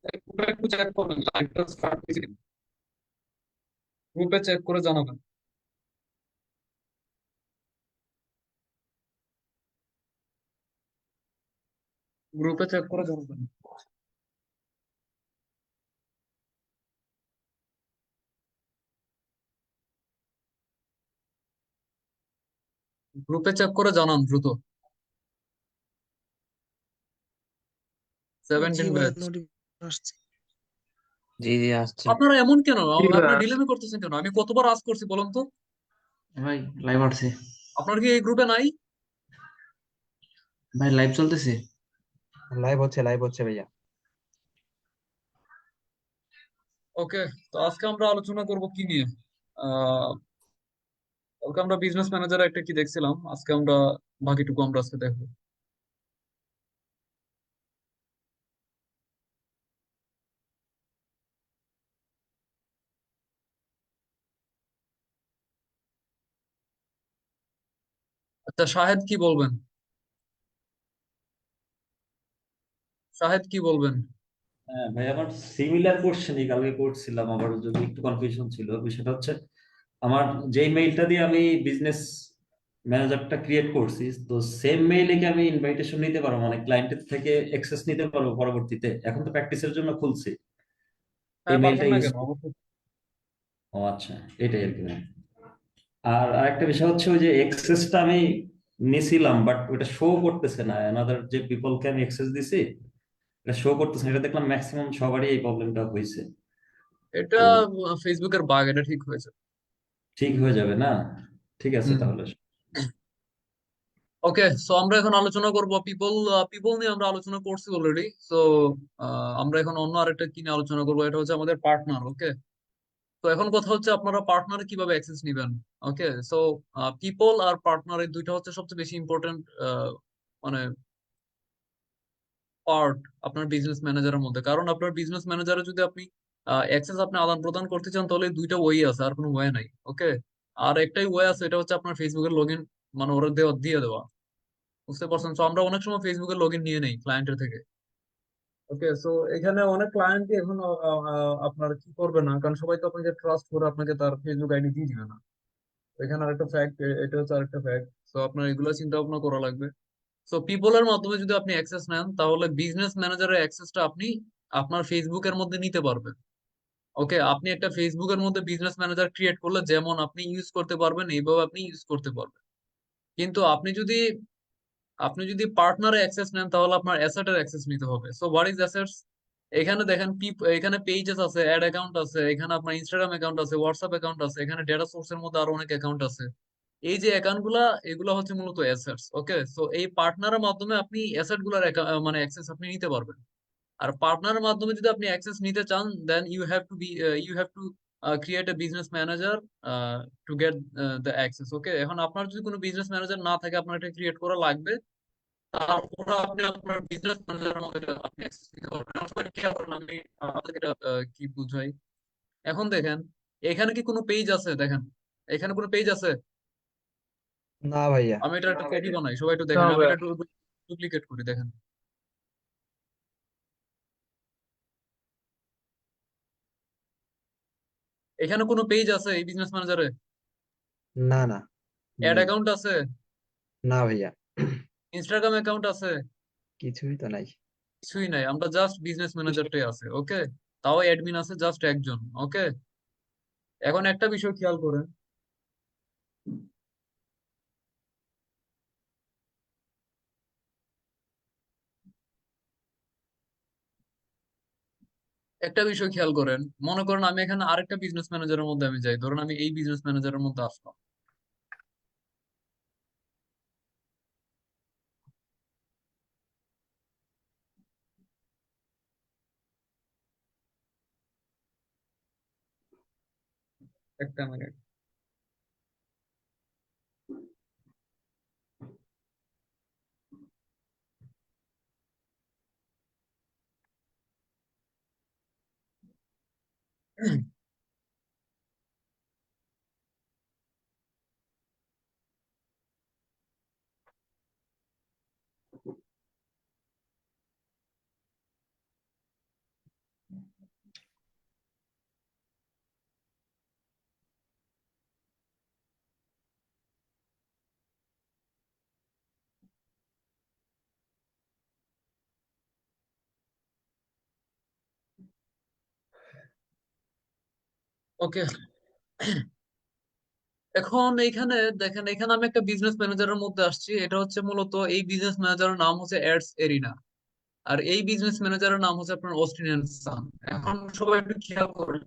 গ্রুপে একটু চেক করবেন, লাইভটা স্টার্ট দিয়েছি, গ্রুপে চেক করে জানাবেন। গ্রুপে চেক করে জানাবেন। গ্রুপে চেক করে জানান দ্রুত। জি 17 ভাইয়া, ব্যাচ। নোটিফিকেশন আসছে। জি জি আসছে। আপনারা এমন কেন? জি আপনারা ভাইয়া। ডিলেমি করতেছেন কেন? আমি কতবার আজ করছি বলুন তো? ভাই লাইভ আসছে। আপনার কি এই গ্রুপে নাই? ভাই লাইভ চলতেছে। লাইভ হচ্ছে ভাইয়া। ওকে, তো আজকে আমরা আলোচনা করব কি নিয়ে? আহ কালকে আমরা বিজনেস ম্যানেজার একটা কি দেখছিলাম, আজকে আমরা বাকিটুকু আমরা আজকে দেখবো। আচ্ছা, শাহেদ কি বলবেন? শাহেদ কি বলবেন? হ্যাঁ ভাই, আমার সিমিলার কোশ্চেনই কালকে করছিলাম, আবার যদি একটু কনফিউশন ছিল। বিষয়টা হচ্ছে, আমার যেই মেইলটা দিয়ে আমি বিজনেস ম্যানেজারটা ক্রিয়েট করছি, তো সেম মেইলে কি আমি ইনভাইটেশন নিতে পারবো, মানে ক্লায়েন্টের থেকে অ্যাক্সেস নিতে পারবো পরবর্তীতে? এখন তো প্র্যাকটিসের জন্য খুলছি এই হ্যাঁ, মেইলটা পারবেন না ইউজ। কেন, অবশ্যই। ও আচ্ছা, এটাই আর কি ভাই। আর আরেকটা বিষয় হচ্ছে, ওই যে অ্যাক্সেসটা আমি নিছিলাম, বাট ওটা শো করতেছে না। অ্যানাদার যে পিপলকে আমি অ্যাক্সেস দিছি, এটা শো করতেছে না। এটা দেখলাম ম্যাক্সিমাম সবারই এই প্রবলেমটা হয়েছে। এটা তো ফেসবুকের বাগ, এটা ঠিক হয়েছে। ঠিক হয়ে যাবে না? ঠিক আছে হুম। তাহলে। ওকে, সো আমরা এখন আলোচনা করব পিপল। পিপল নিয়ে আমরা আলোচনা করছি অলরেডি। সো আমরা এখন অন্য আরেকটা কি নিয়ে আলোচনা করবো, এটা হচ্ছে আমাদের পার্টনার। ওকে, তো এখন কথা হচ্ছে আপনারা পার্টনার কিভাবে অ্যাক্সেস নেবেন। ওকে, সো পিপল আর পার্টনার এই দুইটা হচ্ছে সবচেয়ে বেশি ইম্পর্টেন্ট মানে পার্ট আপনার বিজনেস ম্যানেজারের মধ্যে। কারণ আপনার বিজনেস ম্যানেজারে যদি আপনি অ্যাক্সেস আপনি আদান প্রদান করতে চান, তাহলে এই দুইটা ওয়ে আছে, আর কোনো ওয়ে নাই। ওকে, আর একটাই ওয়ে আছে, এটা হচ্ছে আপনার ফেসবুকের লগ ইন, মানে ওরা দেওয়া দিয়ে দেওয়া। বুঝতে পারছেন? তো আমরা অনেক সময় ফেসবুকের লগ ইন নিয়ে নেই ক্লায়েন্টের থেকে। ওকে, সো এখানে অনেক ক্লায়েন্ট এখন আপনার কি করবে না, কারণ সবাই তো আপনাকে ট্রাস্ট করে আপনাকে তার ফেসবুক আইডি দিয়ে দিবে না। এখানে আরেকটা ফ্যাক্ট, এটা হচ্ছে আরেকটা ফ্যাক্ট। তো আপনার এগুলো চিন্তা ভাবনা করা লাগবে। সো পিপলের মাধ্যমে যদি আপনি অ্যাক্সেস নেন, তাহলে বিজনেস ম্যানেজারের অ্যাক্সেসটা আপনি আপনার ফেসবুকের মধ্যে নিতে পারবেন। ওকে, আপনি একটা ফেসবুকের মধ্যে বিজনেস ম্যানেজার ক্রিয়েট করলে যেমন আপনি ইউজ করতে পারবেন, এইভাবে আপনি ইউজ করতে পারবেন। কিন্তু আপনি যদি পার্টনারে অ্যাক্সেস নেন, তাহলে আপনার অ্যাসেটের অ্যাক্সেস নিতে হবে। So what is assets? এখানে দেখেন, এখানে পেজেস আছে, অ্যাড অ্যাকাউন্ট আছে, এখানে আপনার ইনস্টাগ্রাম অ্যাকাউন্ট আছে, হোয়াটসঅ্যাপ অ্যাকাউন্ট আছে, এখানে ডেটা সোর্সের মধ্যে আরো অনেক অ্যাকাউন্ট আছে। এই যে অ্যাকাউন্ট গুলা, এগুলো হচ্ছে মূলত অ্যাসেটস। ওকে, সো এই পার্টনারের মাধ্যমে আপনি অ্যাসেট গুলার মানে অ্যাক্সেস আপনি নিতে পারবেন। আর পার্টনারের মাধ্যমে যদি আপনি অ্যাক্সেস নিতে চান, then you have to create a business manager to get the access. Okay, এখন আপনার যদি কোনো বিজনেস ম্যানেজার না থাকে, আপনার এটা ক্রিয়েট করা লাগবে। তারপর আপনি আপনার বিজনেস ম্যানেজারের মধ্যে আপনি অ্যাক্সেস নিতে পারবেন। আসলে খেয়াল করেন, আমি আপনাকে এটা কি বুঝাই। এখন দেখেন, এখানে কি কোনো পেজ আছে? দেখেন, এখানে কোনো পেজ আছে? না ভাইয়া। আমি এটা একটা কপি বানাই, সবাই একটু না দেখেন, আমি ভাইয়া। এটা ডুপ্লিকেট করি, দেখেন। এখানে কোনো পেজ আছে এই বিজনেস ম্যানেজারে? না না, অ্যাড নেই। অ্যাকাউন্ট আছে? না ভাইয়া। ইনস্টাগ্রাম অ্যাকাউন্ট আছে? কিছুই তো নাই। কিছুই নাই, আমরা জাস্ট বিজনেস ম্যানেজারটাই আছে। ওকে, তাও অ্যাডমিন আছে জাস্ট একজন। ওকে, এখন একটা বিষয় খেয়াল করেন, মনে করেন আমি এখানে আরেকটা বিজনেস ম্যানেজারের মধ্যে আমি যাই, ধরুন আমি এই বিজনেস ম্যানেজারের মধ্যে আসলাম। একটা মিনিট। ওকে, এখন এইখানে দেখেন, এখানে আমি একটা বিজনেস ম্যানেজারের মধ্যে আসছি। এটা হচ্ছে মূলত এই বিজনেস ম্যানেজারের নাম হচ্ছে অ্যাডস এরিনা, আর এই বিজনেস ম্যানেজারের নাম হচ্ছে আপনার অস্টিন এন্ড সান। এখন সবাই একটু খেয়াল করেন,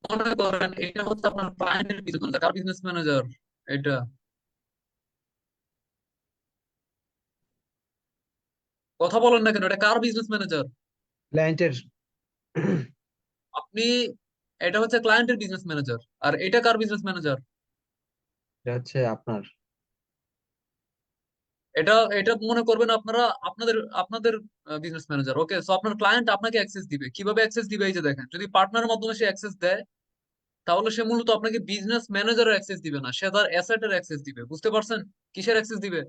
মনে করেন এটা হচ্ছে আপনার ক্লায়েন্টের বিজনেস ম্যানেজার। কার বিজনেস ম্যানেজার এটা? কথা বলেন না কেন, এটা কার বিজনেস ম্যানেজার? ক্লায়েন্টের। আপনি, এটা হচ্ছে ক্লায়েন্টের বিজনেস ম্যানেজার, আর এটা কার বিজনেস ম্যানেজার? এটা হচ্ছে আপনার। এটা এটা মনে করবেন আপনারা, আপনাদের আপনাদের বিজনেস ম্যানেজার। ওকে, সো আপনার ক্লায়েন্ট আপনাকে অ্যাক্সেস দিবে। কিভাবে অ্যাক্সেস দিবে? এই যে দেখেন, যদি পার্টনারের মাধ্যমে সে অ্যাক্সেস দেয়, তাহলে সে মূলত আপনাকে বিজনেস ম্যানেজারের অ্যাক্সেস দিবে না, সে তার অ্যাসেটের অ্যাক্সেস দিবে। বুঝতে পারছেন? কিসের অ্যাক্সেস দিবে?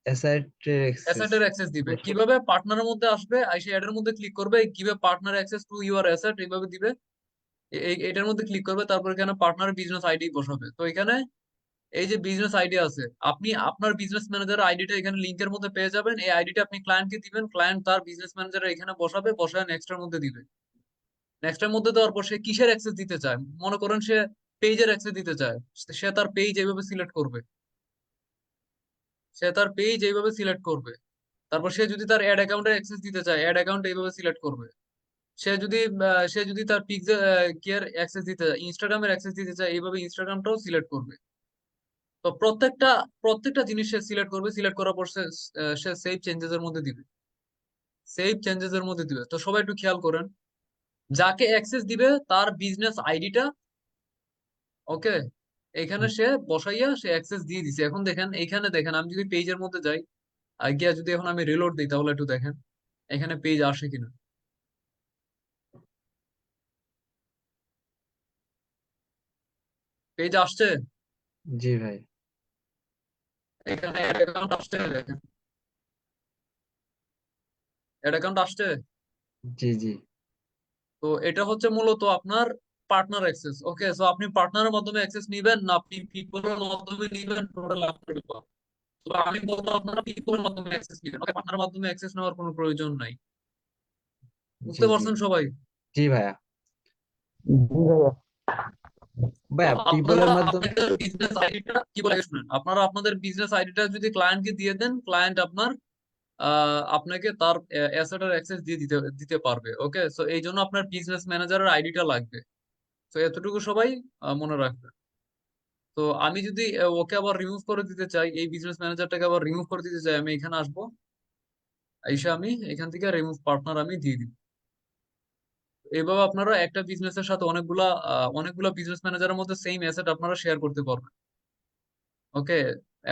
অ্যাসেটের অ্যাক্সেস। অ্যাসেটের অ্যাক্সেস দিবে। কিভাবে? পার্টনারের মধ্যে আসবে, আইসে অ্যাড এর মধ্যে ক্লিক করবে, give partner access to your asset, এইভাবে দিবে। এটার মধ্যে ক্লিক করবে, তারপর এখানে পার্টনার বিজনেস আইডি বসাবে। তো এখানে এই যে বিজনেস আইডি আছে, আপনি আপনার বিজনেস ম্যানেজার আইডিটা এখানে লিংকের মধ্যে পেয়ে যাবেন। এই আইডিটা আপনি ক্লায়েন্টকে দিবেন, ক্লায়েন্ট তার বিজনেস ম্যানেজার এখানে বসাবে, বসায় নেক্সট এর মধ্যে দিবে। নেক্সট এর মধ্যে দেওয়ার পর সে কিসের অ্যাক্সেস দিতে চায়, মনে করেন সে পেজের অ্যাক্সেস দিতে চায়, সে তার পেজ এইভাবে সিলেক্ট করবে। সে তার পেজ এইভাবে সিলেক্ট করবে। তারপর সে যদি তার অ্যাড অ্যাকাউন্টের অ্যাক্সেস দিতে চায়, অ্যাড অ্যাকাউন্ট এইভাবে সিলেক্ট করবে। সে যদি তার পিক্সেল কেয়ার অ্যাক্সেস দিতে চায়, ইনস্টাগ্রামের অ্যাক্সেস দিতে চায়, এইভাবে ইনস্টাগ্রামটাও সিলেক্ট করবে। তো প্রত্যেকটা প্রত্যেকটা জিনিস সে সিলেক্ট করবে। সিলেক্ট করার পর সে সেভ চেঞ্জেস এর মধ্যে দিবে। সেভ চেঞ্জেস এর মধ্যে দিবে। তো সবাই একটু খেয়াল করেন, যাকে অ্যাক্সেস দিবে তার বিজনেস আইডিটা, ওকে, এখানে সে বসাইয়া সে অ্যাক্সেস দিয়ে দিছে। এখন দেখেন, এখানে দেখেন, আমি যদি পেজের মধ্যে যাই আর গিয়া যদি এখন আমি রিলোড দিই, তাহলে একটু দেখেন এখানে পেজ আসে কিনা। পেজ আসছে, জি ভাই। এখানে অ্যাড অ্যাকাউন্ট আসছে, দেখেন অ্যাড অ্যাকাউন্ট আসছে। জি জি। তো এটা হচ্ছে মূলত আপনার পার্টনার অ্যাক্সেস। ওকে, সো আপনি পার্টনারের মাধ্যমে অ্যাক্সেস নিবেন না আপনি পিপলের মাধ্যমে নিবেন, টোটাল আপনার ব্যাপার। তো আমি বলবো আপনারা পিপলের মাধ্যমে অ্যাক্সেস নিবেন। ওকে, পার্টনারের মাধ্যমে অ্যাক্সেস নেওয়ার কোনো প্রয়োজন নাই। জি বুঝতে জি। পারছেন সবাই? জি ভাইয়া। জি ভাইয়া। তো ভাইয়া আপনারা পিপলের মাধ্যমে। আপনাদের বিজনেস আইডিটা কি বলে, শুনেন, আপনারা আপনাদের বিজনেস আইডিটা যদি ক্লায়েন্টকে দিয়ে দেন, ক্লায়েন্ট আপনার আপনাকে তার অ্যাসেটের অ্যাক্সেস দিয়ে দিতে দিতে পারবে। ওকে, সো এই জন্য আপনার বিজনেস ম্যানেজারের আইডিটা লাগবে। তো এতটুকু সবাই মনে রাখবেন। তো আমি যদি ওকে আবার রিমুভ করে দিতে চাই, এই বিজনেস ম্যানেজারটাকে আবার রিমুভ করে দিতে চাই, আমি এখানে আসবো, এসে আমি এখান থেকে রিমুভ পার্টনার আমি দিয়ে দিব। এইভাবে আপনারা একটা বিজনেসের সাথে অনেকগুলা বিজনেস ম্যানেজারের মধ্যে সেম অ্যাসেট আপনারা শেয়ার করতে পারবেন। ওকে,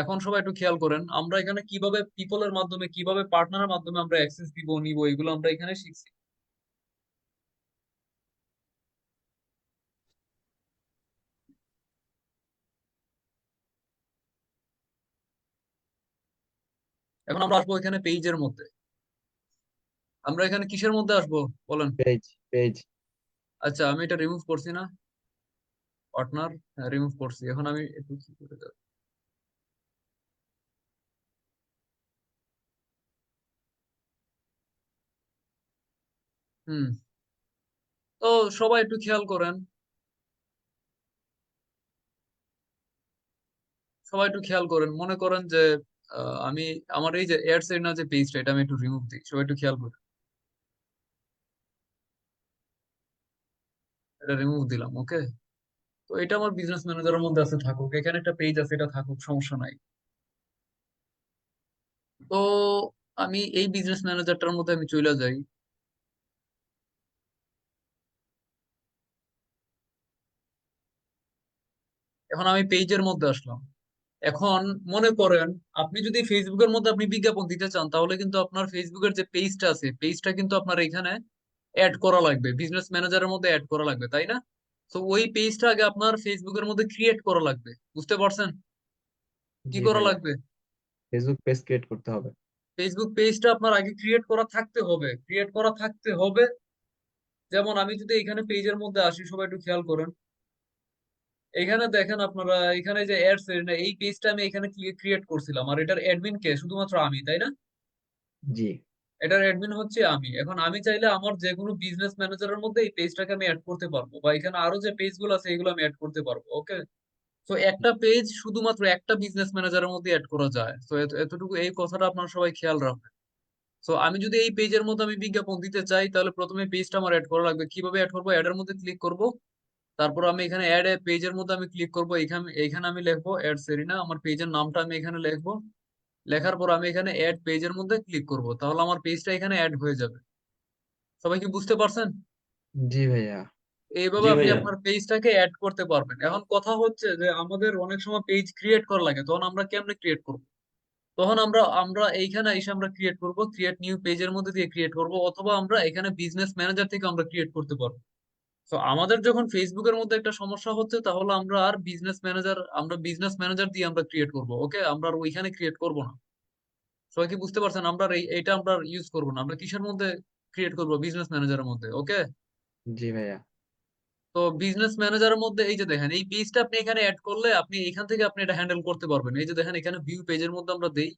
এখন সবাই একটু খেয়াল করেন, আমরা এখানে কিভাবে পিপলের মাধ্যমে, কিভাবে পার্টনারের মাধ্যমে আমরা অ্যাক্সেস দিব নিব, এগুলো আমরা এখানে শিখছি। এখন আমরা আসবো এখানে পেজের মধ্যে। আমরা এখানে কিসের মধ্যে আসবো বলেন? পেজ। পেজ। আচ্ছা, আমি এটা রিমুভ করছি না, পার্টনার, রিমুভ করছি। এখন আমি একটু কি করে দেব? হুম। তো সবাই একটু খেয়াল করেন, সবাই একটু খেয়াল করেন, মনে করেন যে আমি আমার এই যে এয়ারস এর না যে পেজটা, এটা আমি একটু রিমুভ দিই। সবাই একটু খেয়াল করেন, এটা রিমুভ দিলাম। ওকে, তো এটা আমার বিজনেস ম্যানেজারের মধ্যে আছে, থাকুক। এখানে একটা পেজ আছে, এটা থাকুক, সমস্যা নাই। তো আমি এই বিজনেস ম্যানেজারটার মধ্যে আমি চলে যাই। এখন আমি পেজের মধ্যে আসলাম। এখন মনে করেন, আপনি যদি ফেসবুকের মধ্যে আপনি বিজ্ঞাপন দিতে চান, তাহলে কিন্তু আপনার ফেসবুকের যে পেজটা আছে, পেজটা কিন্তু আপনার এখানে অ্যাড করা লাগবে, বিজনেস ম্যানেজারের মধ্যে অ্যাড করা লাগবে, তাই না? তো ওই পেজটা আগে আপনার ফেসবুকের মধ্যে ক্রিয়েট করা লাগবে। বুঝতে পারছেন? কি জি করা ভাইয়া। লাগবে? ফেসবুক পেজ ক্রিয়েট করতে হবে। ফেসবুক পেজটা আপনার আগে ক্রিয়েট করা থাকতে হবে, ক্রিয়েট করা থাকতে হবে। যেমন আমি যদি এখানে পেজের মধ্যে আসি, সবাই একটু খেয়াল করেন, এখানে দেখেন আপনারা, এখানে যে অ্যাডস এর না, এই পেজটা আমি এখানে ক্রিয়েট করছিলাম, আর এটার অ্যাডমিন কে? শুধুমাত্র আমি, তাই না? জি। এটার অ্যাডমিন হচ্ছে আমি। এখন আমি চাইলে আমার যে কোনো বিজনেস ম্যানেজারের মধ্যে এই পেজটাকে আমি অ্যাড করতে পারবো, বা এখানে আরো যে পেজ গুলো আছে এগুলো আমি অ্যাড করতে পারবো। ওকে, তো একটা পেজ শুধুমাত্র একটা বিজনেস ম্যানেজারের মধ্যে অ্যাড করা যায়। তো এতটুকু এই কথাটা আপনারা সবাই খেয়াল রাখবেন। তো আমি যদি এই পেজের মধ্যে আমি বিজ্ঞাপন দিতে চাই, তাহলে প্রথমে পেজটা আমার অ্যাড করা লাগবে। কিভাবে অ্যাড করবো? অ্যাড এর মধ্যে ক্লিক করব, তারপর আমি এখানে অ্যাড এ পেজের মধ্যে আমি ক্লিক করব। এখানে এখানে আমি লিখবো অ্যাড সেরিনা, আমার পেজের নামটা আমি এখানে লিখবো। লেখার পর আমি এখানে অ্যাড পেজের মধ্যে ক্লিক করব, তাহলে আমার পেজটা এখানে অ্যাড হয়ে যাবে। সবাই কি বুঝতে পারছেন? জি ভাইয়া। এইভাবে জি আপনি ভাইয়া। আপনার পেজটাকে অ্যাড করতে পারবেন। এখন কথা হচ্ছে যে আমাদের অনেক সময় পেজ ক্রিয়েট করা লাগে, তখন আমরা কেমনে ক্রিয়েট করব? তখন আমরা আমরা এইখানে এসে আমরা ক্রিয়েট করব, ক্রিয়েট নিউ পেজের মধ্যে দিয়ে ক্রিয়েট করব, অথবা আমরা এখানে বিজনেস ম্যানেজার থেকে আমরা ক্রিয়েট করতে পারবো। তো আমাদের যখন ফেসবুকের মধ্যে একটা সমস্যা হচ্ছে, তাহলে আমরা বিজনেস ম্যানেজার দিয়ে আমরা ক্রিয়েট করব। ওকে, আমরা আর ওইখানে ক্রিয়েট করব না। সবাই কি বুঝতে পারছেন? আমরা আর এইটা আমরা ইউজ করব না। আমরা কিসের মধ্যে ক্রিয়েট করব? বিজনেস ম্যানেজারের মধ্যে। ওকে, জি ভাইয়া। তো বিজনেস ম্যানেজারের মধ্যে এই যে দেখেন, এই পেজটা আপনি এখানে অ্যাড করলে আপনি এখান থেকে আপনি এটা হ্যান্ডেল করতে পারবেন। এই যে দেখেন, এখানে ভিউ পেজের মধ্যে আমরা দেই,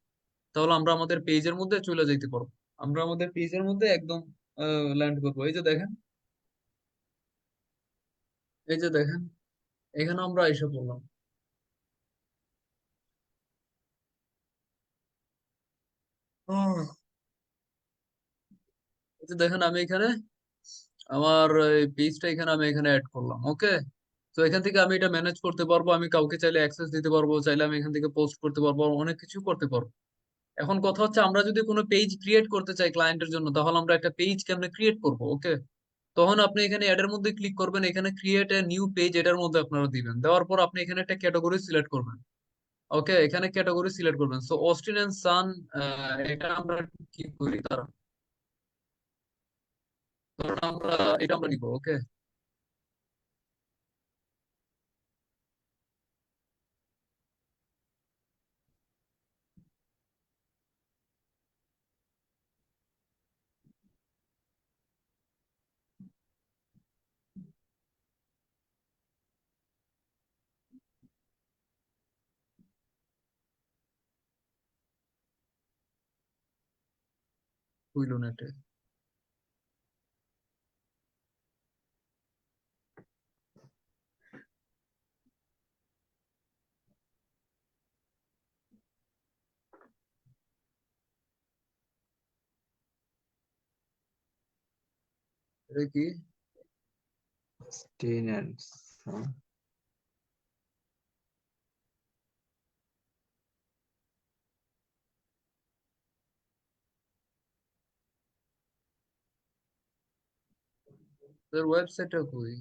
তাহলে আমরা আমাদের পেজের মধ্যে চলে যেতে পারবো। আমরা আমাদের পেজের মধ্যে একদম ল্যান্ড করবো। এই যে দেখেন, এই যে দেখেন, এখানে আমরা এসে পড়লাম। এই যে দেখেন, আমি এখানে আমার পেজটা এখানে আমি এখানে অ্যাড করলাম। ওকে, তো এখান থেকে আমি এটা ম্যানেজ করতে পারবো। আমি কাউকে চাইলে অ্যাক্সেস দিতে পারবো, চাইলে আমি এখান থেকে পোস্ট করতে পারবো, অনেক কিছু করতে পারবো। এখন কথা হচ্ছে, আমরা যদি কোনো পেজ ক্রিয়েট করতে চাই ক্লায়েন্টের জন্য, তাহলে আমরা একটা পেজ কেমনে ক্রিয়েট করব? ওকে, তখন আপনি এখানে অ্যাড এর মধ্যে ক্লিক করবেন, এখানে ক্রিয়েট এ নিউ পেজ এটার মধ্যে আপনারা দিবেন। দেওয়ার পর আপনি এখানে একটা ক্যাটাগরি সিলেক্ট করবেন। ওকে, এখানে ক্যাটাগরি সিলেক্ট করবেন। সো অস্টিন এন্ড সান, এটা আমরা কি করি তারা, ধরুন আমরা এটা আমরা নিব। ওকে, হইল নেটে। এটা কি? স্টিন অ্যান্ড সন। ওয়েবসাইটটা কই?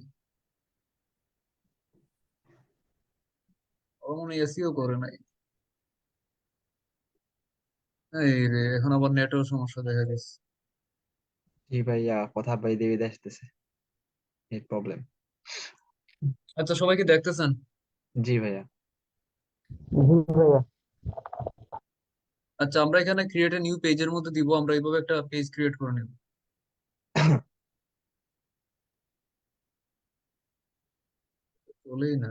ও মনে এসিও করে নাই। এই রে, এখন আবার নেটের সমস্যা দেখা দিচ্ছে। জি ভাইয়া, কথা বাইরে বেরিয়ে আসতেছে, এই প্রবলেম। আচ্ছা, সবাই কি দেখতেছেন? জি ভাইয়া। জি ভাইয়া। আচ্ছা, আমরা এখানে ক্রিয়েট এ নিউ পেজের মধ্যে দিব, আমরা এইভাবে একটা পেজ ক্রিয়েট করে নিব। চলেই না।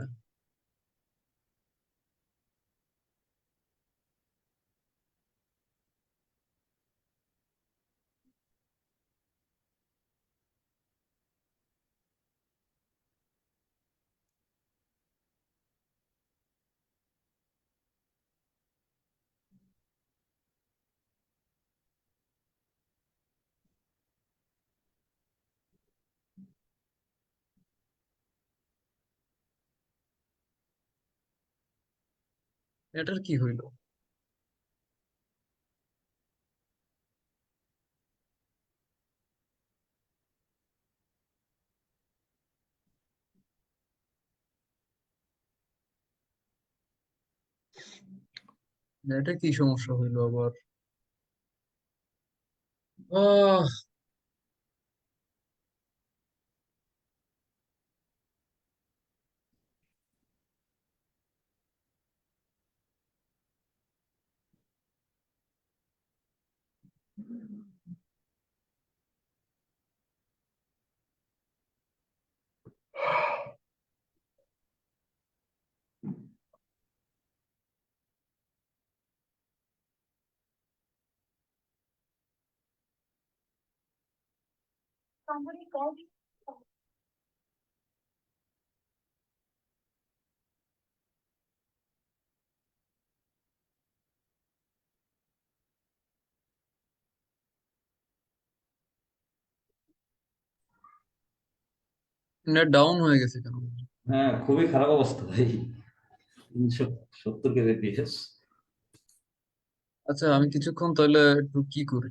এটার কি হইলো? এটা কি সমস্যা হইলো আবার? আহ নেট ডাউন হয়ে গেছে কেন? হ্যাঁ, খুবই খারাপ অবস্থা ভাই। 370 kbps। আচ্ছা, আমি কিছুক্ষণ তাহলে একটু কি করি।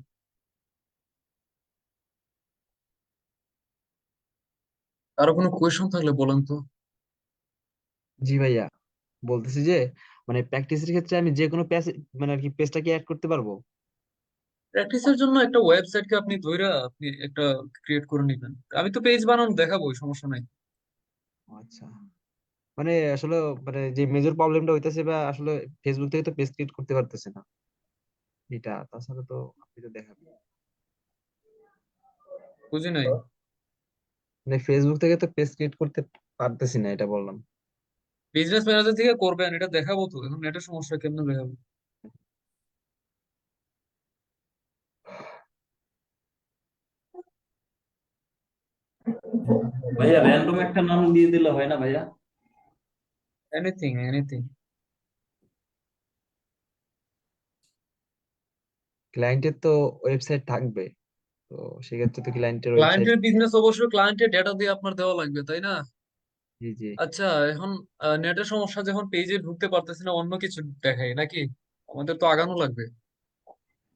আরো কোনো কোয়েশন থাকলে বলেন তো। জি ভাইয়া, বলতেছি যে মানে প্র্যাকটিসের ক্ষেত্রে আমি যে কোনো পেজ, মানে আর কি পেজটা কি অ্যাড করতে পারবো? প্র্যাকটিসের জন্য একটা ওয়েবসাইটকে আপনি ধইরা আপনি একটা ক্রিয়েট করে নিবেন। আমি তো পেজ বানানো দেখাবো, সমস্যা নাই। আচ্ছা, মানে আসলে মানে যে মেজর প্রবলেমটা হইতেছে বা আসলে ফেসবুক থেকে তো পেজ ক্রিয়েট করতে পারতেছে না এটা, তাছাড়া তো আপনি তো দেখাবেন। বুঝি নাই। মানে ফেসবুক থেকে তো পেজ ক্রিয়েট করতে পারতেছি না, এটা বললাম। বিজনেস ম্যানেজার থেকে করবেন, এটা দেখাবো তো। এখন নেটের সমস্যা, কেমনে দেখাবো? ভাইয়া র্যান্ডম একটা নাম দিয়ে দিলে হয় না ভাইয়া? Anything anything. ক্লায়েন্টের তো ওয়েবসাইট থাকবে, তো সেক্ষেত্রে তো ক্লায়েন্টের ওয়েবসাইট। ক্লায়েন্টের বিজনেস অবশ্যই ক্লায়েন্টের ডেটা দিয়ে আপনার দেওয়া লাগবে, তাই না? জি জি। আচ্ছা, এখন নেটের সমস্যা, যখন পেজে ঢুকতে পারতেছি না, অন্য কিছু দেখাই নাকি? আমাদের তো আগানো লাগবে।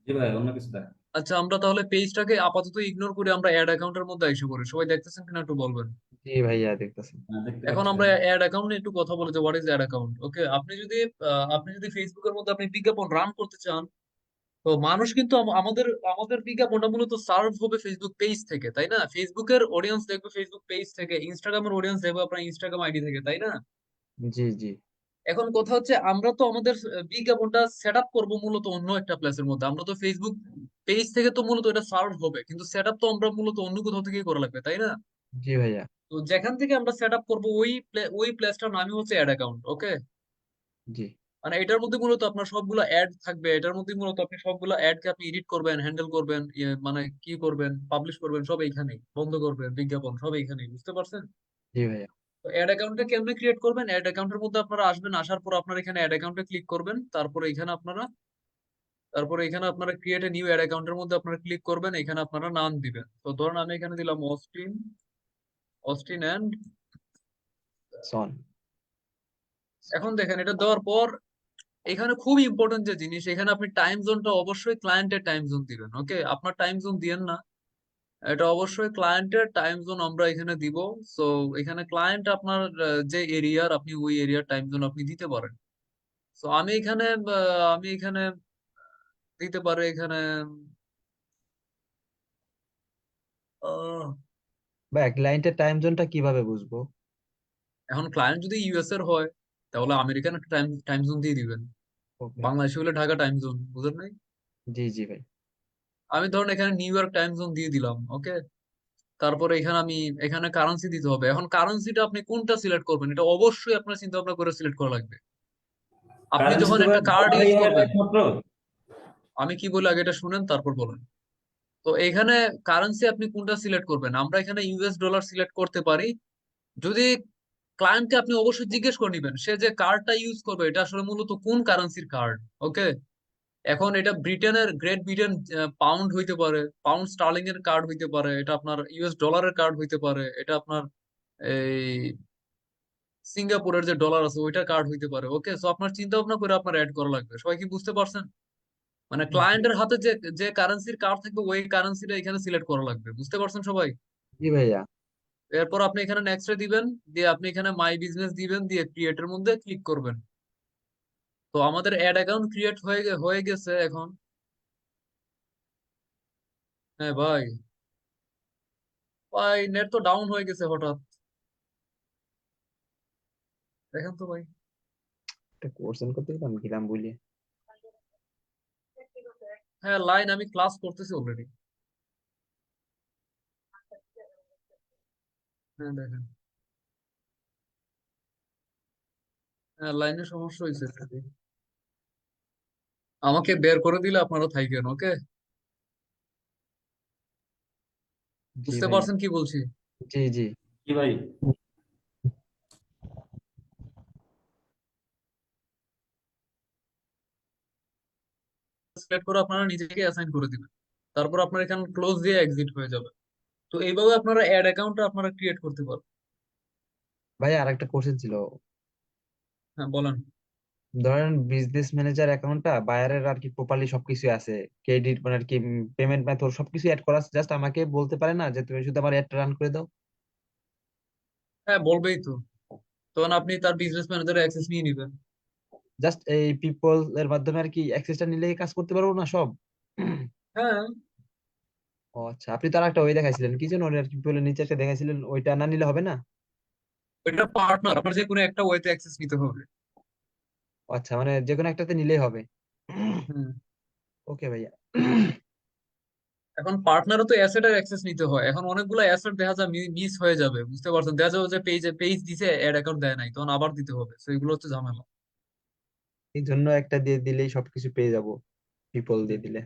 জি ভাই, অন্য কিছু দেখ। আচ্ছা, আমরা তাহলে পেজটাকে আপাতত ইগনোর করে আমরা অ্যাড অ্যাকাউন্টের মধ্যে এসে পড়ি। সবাই দেখতেছেন কিনা একটু বলবেন। জি ভাইয়া, দেখতেছি। হ্যাঁ, দেখতে এখন পাচ্ছি আমরা ভাই। অ্যাড অ্যাকাউন্ট নিয়ে একটু কথা বলি যে হোয়াট ইজ অ্যাড অ্যাকাউন্ট। ওকে, আপনি যদি ফেসবুকের মধ্যে আপনি বিজ্ঞাপন রান করতে চান, তো মানুষ কিন্তু আমাদের আমাদের বিজ্ঞাপনটা মূলত সার্ভ হবে ফেসবুক পেজ থেকে, তাই না? ফেসবুকের অডিয়েন্স দেখবে ফেসবুক পেজ থেকে, ইনস্টাগ্রামের অডিয়েন্স দেখবে আপনার ইনস্টাগ্রাম আইডি থেকে, তাই না? জি জি। এখন কথা হচ্ছে, আমরা তো আমাদের বিজ্ঞাপনটা সেট আপ করবো মূলত অন্য একটা প্লেসের মধ্যে। আমরা তো ফেসবুক পেজ থেকে তো মূলত এটা সার্ভ হবে, কিন্তু সেট আপ তো আমরা মূলত অন্য কোথাও থেকেই করা লাগবে, তাই না? জি ভাইয়া। তো যেখান থেকে আমরা সেট আপ করবো ওই প্লেসটার নামই হচ্ছে অ্যাড অ্যাকাউন্ট। ওকে, জি মানে এটার মধ্যে মূলত আপনার সবগুলো অ্যাড থাকবে। এটার মধ্যে মূলত আপনি সবগুলো অ্যাড কে আপনি এডিট করবেন, হ্যান্ডেল করবেন, মানে কি করবেন, পাবলিশ করবেন, সব এইখানেই। বন্ধ করবেন, বিজ্ঞাপন সব এইখানেই। বুঝতে পারছেন? জি ভাইয়া। তো অ্যাড অ্যাকাউন্টটা কেমনে ক্রিয়েট করবেন? অ্যাড অ্যাকাউন্টের মধ্যে আপনারা আসবেন, আসার পর আপনারা এখানে অ্যাড অ্যাকাউন্টে ক্লিক করবেন। তারপরে এখানে আপনারা ক্রিয়েট এ নিউ অ্যাড অ্যাকাউন্টের মধ্যে আপনারা ক্লিক করবেন। এখানে আপনারা নাম দিবেন। তো ধরুন আমি এখানে দিলাম অস্টিন, অস্টিন এন্ড। সন। এখন দেখেন, এটা দেওয়ার পর এখানে খুব ইম্পর্টেন্ট যে জিনিস, এখানে আপনি টাইম জোনটা অবশ্যই ক্লায়েন্টের টাইম জোন দিবেন। ওকে, আপনার টাইম জোন দিয়েন না, এটা অবশ্যই ক্লায়েন্টের টাইম জোন আমরা এখানে দিব। সো এখানে ক্লায়েন্ট আপনার যে এরিয়ার, আপনি ওই এরিয়ার টাইম জোন আপনি দিতে পারেন। সো আমি এখানে দিতে পারি এখানে আহ, ভাইয়া, ক্লায়েন্টের টাইম জোনটা কিভাবে বুঝবো? এখন ক্লায়েন্ট যদি ইউএস এর হয়, তাহলে আমেরিকান একটা টাইম টাইম জোন দিয়ে দিবেন। ওকে। বাংলাদেশে হলে ঢাকা টাইম জোন, বুঝলেন নাই? জি জি ভাই। আমি ধরুন এখানে নিউ ইয়র্ক টাইম জোন দিয়ে দিলাম। ওকে, তারপরে এখানে কারেন্সি দিতে হবে। এখন কারেন্সিটা আপনি কোনটা সিলেক্ট করবেন, এটা অবশ্যই আপনার চিন্তা ভাবনা করে সিলেক্ট করা লাগবে। আপনি কারেন্সি যখন তো ভাই একটা কার্ড ডলারেই ইউজ হয় না করবেন, একমাত্র। আমি কি বলি আগে এটা শুনেন, তারপর বলেন। তো এখানে কারেন্সি আপনি কোনটা সিলেক্ট করবেন? আমরা এখানে ইউএস ডলার সিলেক্ট করতে পারি। যদি ক্লায়েন্টকে আপনি অবশ্যই জিজ্ঞেস করে নিবেন, সে যে কার্ডটা ইউজ করবে এটা আসলে মূলত কোন কারেন্সির কার্ড। ওকে, এখন এটা গ্রেট ব্রিটেন পাউন্ড হইতে পারে, পাউন্ড স্টার্লিং এর কার্ড হইতে পারে, এটা আপনার ইউএস ডলারের কার্ড হইতে পারে, এটা আপনার এই সিঙ্গাপুরের যে ডলার আছে ওইটার কার্ড হইতে পারে। ওকে, সো আপনার চিন্তা ভাবনা করে আপনার অ্যাড করা লাগবে। সবাই কি বুঝতে পারছেন? মানে জি ক্লায়েন্টের হাতে যে যে কারেন্সির কার্ড থাকবে ওই কারেন্সিটা এখানে সিলেক্ট করা লাগবে। বুঝতে পারছেন সবাই? জি ভাইয়া। এরপর আপনি এখানে নেক্সট এ দিবেন, দিয়ে আপনি এখানে মাই বিজনেস দিবেন, দিয়ে ক্রিয়েটের মধ্যে ক্লিক করবেন। তো আমাদের অ্যাড অ্যাকাউন্ট ক্রিয়েট হয়ে গেছে এখন। হ্যাঁ ভাই, ভাই নেট তো ডাউন হয়ে গেছে হঠাৎ। দেখেন তো ভাই। একটা কোর্স করতে গেলাম গেলাম বলে। হ্যাঁ, লাইন আমি ক্লাস করতেছি অলরেডি। হ্যাঁ দেখেন, হ্যাঁ লাইনের সমস্যা হয়েছে একটু। আমাকে বের করে দিলে আপনারা থাকেন। ওকে, জি বুঝতে ভাইয়া। পারছেন কি বলছি? জি জি। কি ভাই? সিলেক্ট করে আপনারা নিজেকে অ্যাসাইন করে দিবেন, তারপর আপনার এখানে ক্লোজ দিয়ে এক্সিট হয়ে যাবে। তো এইভাবে আপনারা অ্যাড অ্যাকাউন্ট আপনারা ক্রিয়েট করতে পারবেন। ভাইয়া আরেকটা কোশ্চেন ছিল। হ্যাঁ বলেন। ধরেন বিজনেস ম্যানেজার অ্যাকাউন্টটা বায়ারের আর কি প্রপারলি সবকিছু আছে, ক্রেডিট মানে আর কি পেমেন্ট মেথড সবকিছু অ্যাড করা আছে, জাস্ট আমাকে বলতে পারে না যে তুমি শুধু আমার অ্যাডটা রান করে দাও? হ্যাঁ বলবেই তো, তখন আপনি তার বিজনেস ম্যানেজারের অ্যাক্সেস নিয়ে নিবেন। জাস্ট এই পিপল এর মাধ্যমে আর কি অ্যাক্সেসটা নিলেই কাজ করতে পারবো না সব? হ্যাঁ, ও আচ্ছা, আপনি তো আর একটা ওই দেখাইছিলেন কি যেন, ওই আর কি people এর নিচে একটা দেখাইছিলেন, ওইটা না নিলে হবে না? ওইটা পার্টনার, আপনার যে কোনো একটা ওয়েতে অ্যাক্সেস নিতে হবে। ও আচ্ছা, মানে যে কোনো একটাতে নিলেই হবে? হুম। ওকে ভাইয়া। এখন পার্টনারও তো অ্যাসেটের অ্যাক্সেস নিতে হয়, এখন অনেকগুলো অ্যাসেট দেখা যায় মিস হয়ে যাবে, বুঝতে পারছেন? দেখা যাবে যে পেজ দিছে অ্যাড অ্যাকাউন্ট দেয় নাই, তখন আবার দিতে হবে, তো এগুলো হচ্ছে ঝামেলা। এই জন্য একটা দিয়ে দিলেই সবকিছু পেয়ে যাব, পিপল দিয়ে দিলে।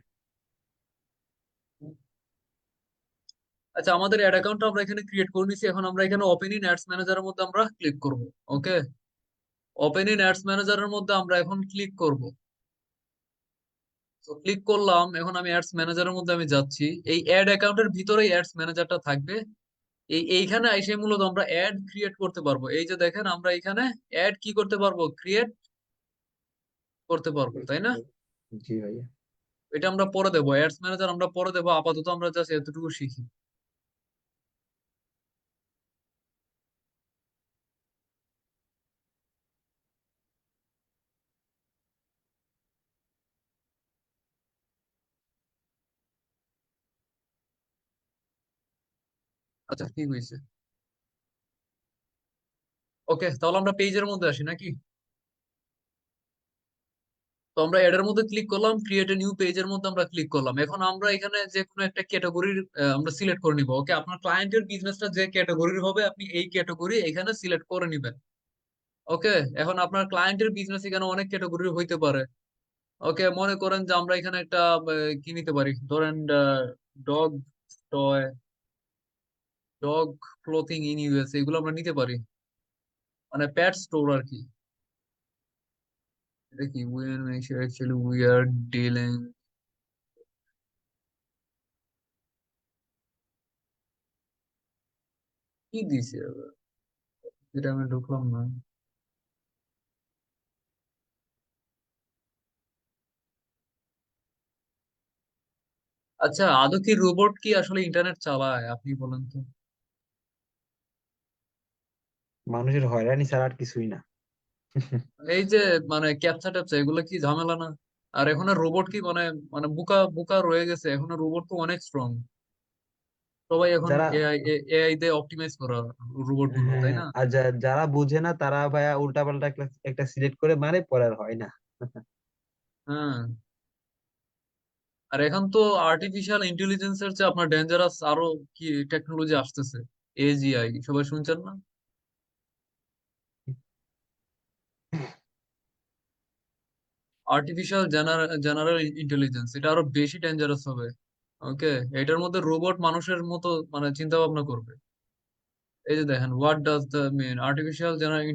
আচ্ছা, আমাদের অ্যাড অ্যাকাউন্ট আমরা এখানে ক্রিয়েট করে নিছি, এখন আমরা এখানে ওপেন ইন অ্যাডস ম্যানেজারের মধ্যে আমরা ক্লিক করব। ওকে, ওপেন ইন অ্যাডস ম্যানেজারের মধ্যে আমরা এখন ক্লিক করব। তো ক্লিক করলাম, এখন আমি অ্যাডস ম্যানেজারের মধ্যে আমি যাচ্ছি। এই অ্যাড অ্যাকাউন্টের ভিতরেই অ্যাডস ম্যানেজারটা থাকবে। এইখানে এসে মূলত আমরা অ্যাড ক্রিয়েট করতে পারবো। এই যে দেখেন, আমরা এখানে অ্যাড কি করতে পারবো, ক্রিয়েট করতে পারবো, তাই না? জি ভাইয়া। এটা আমরা পরে দেবো, অ্যাডস ম্যানেজার আমরা পরে দেবো, আপাতত আমরা জাস্ট এতটুকু শিখি। আচ্ছা ঠিক হয়েছে। ওকে, তাহলে আমরা পেজের মধ্যে আসি নাকি? তো আমরা এড এর মধ্যে ক্লিক করলাম, ক্রিয়েট এ নিউ পেজের মধ্যে আমরা ক্লিক করলাম। এখন আমরা এখানে যে কোনো একটা ক্যাটাগরির আমরা সিলেক্ট করে নিব। ওকে, আপনার ক্লায়েন্টের বিজনেসটা যে ক্যাটাগরির হবে আপনি এই ক্যাটাগরি এখানে সিলেক্ট করে নিবেন। ওকে, এখন আপনার ক্লায়েন্টের বিজনেস এখানে অনেক ক্যাটাগরি হইতে পারে। ওকে, মনে করেন যে আমরা এখানে একটা কি নিতে পারি, ধরেন dog toy, dog clothing in US, এগুলো আমরা নিতে পারি, মানে প্যাট স্টোর আর কি। এটা কি win actually we are dealing, কি দিছে আবার? এটা আমি ঢুকলাম না। আচ্ছা, আদৌ কি রোবট কি আসলে ইন্টারনেট চালায় আপনি বলেন তো? মানুষের হয়রানি ছাড়া আর কিছুই না। এই যে মানে ক্যাপচা ট্যাপচা এগুলো কি ঝামেলা না? আর এখন রোবট কি মানে মানে বুকা বুকা রয়ে গেছে, এখন রোবট তো অনেক স্ট্রং। সবাই এখন যারা, এআই এআই দিয়ে অপটিমাইজ করা রোবট গুলো, তাই হ্যাঁ, না? আর যারা বুঝে না তারা ভাইয়া উল্টা পাল্টা একটা একটা সিলেক্ট করে মারে, পরে আর হয় না। হ্যাঁ, আর এখন তো আর্টিফিশিয়াল ইন্টেলিজেন্সের চেয়ে আপনার ডেঞ্জারাস আরো কি টেকনোলজি আসতেছে, এজিআই, সবাই শুনছেন না? আর্টিফিশিয়াল জেনারেল ইন্টেলিজেন্স, এটা আরো বেশি ডেঞ্জারাস হবে। ওকে, এটার মধ্যে রোবট মানুষের মতো মানে চিন্তা ভাবনা করবে। এই যে দেখেন, what does the mean artificial general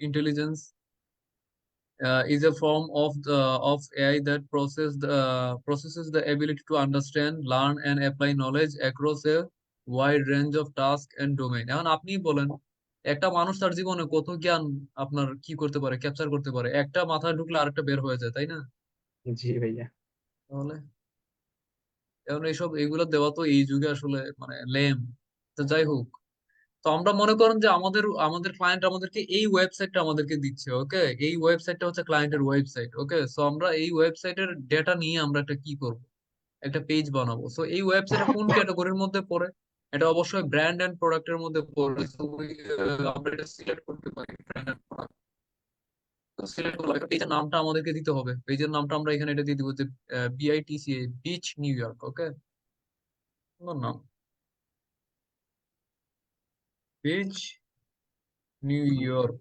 intelligence is a form of AI that processes the ability to understand, learn, and apply knowledge across a wide range of tasks and domain. এখন আপনি বলেন, একটা মানুষ তার জীবনে কত জ্ঞান আপনার কি করতে পারে, ক্যাপচার করতে পারে, একটা মাথায় ঢুকলে আরেকটা বের হয়ে যায়, তাই না? জি ভাইয়া। তাহলে এখন এইসব এগুলো দেওয়া তো এই যুগে আসলে মানে লেম। তো যাই হোক, তো আমরা মনে করেন যে আমাদের আমাদের ক্লায়েন্ট আমাদেরকে এই ওয়েবসাইটটা আমাদেরকে দিচ্ছে। ওকে, এই ওয়েবসাইটটা হচ্ছে ক্লায়েন্টের ওয়েবসাইট। ওকে, সো আমরা এই ওয়েবসাইটের ডেটা নিয়ে আমরা একটা কি করব, একটা পেজ বানাবো। সো এই ওয়েবসাইটটা কোন ক্যাটাগরির মধ্যে পড়ে? এটা অবশ্যই ব্র্যান্ড এন্ড প্রোডাক্টের মধ্যে পড়ে। So, আমরা এটা সিলেক্ট করতে পারি, ব্র্যান্ড এন্ড প্রোডাক্ট। সিলেক্ট করলাম, এটা পেজের নামটা আমাদেরকে দিতে হবে। পেজের নামটা আমরা এখানে এটা দিয়ে দিব যে বিআইটিসি বিচ নিউ ইয়র্ক। ওকে, নাম বিচ নিউ ইয়র্ক।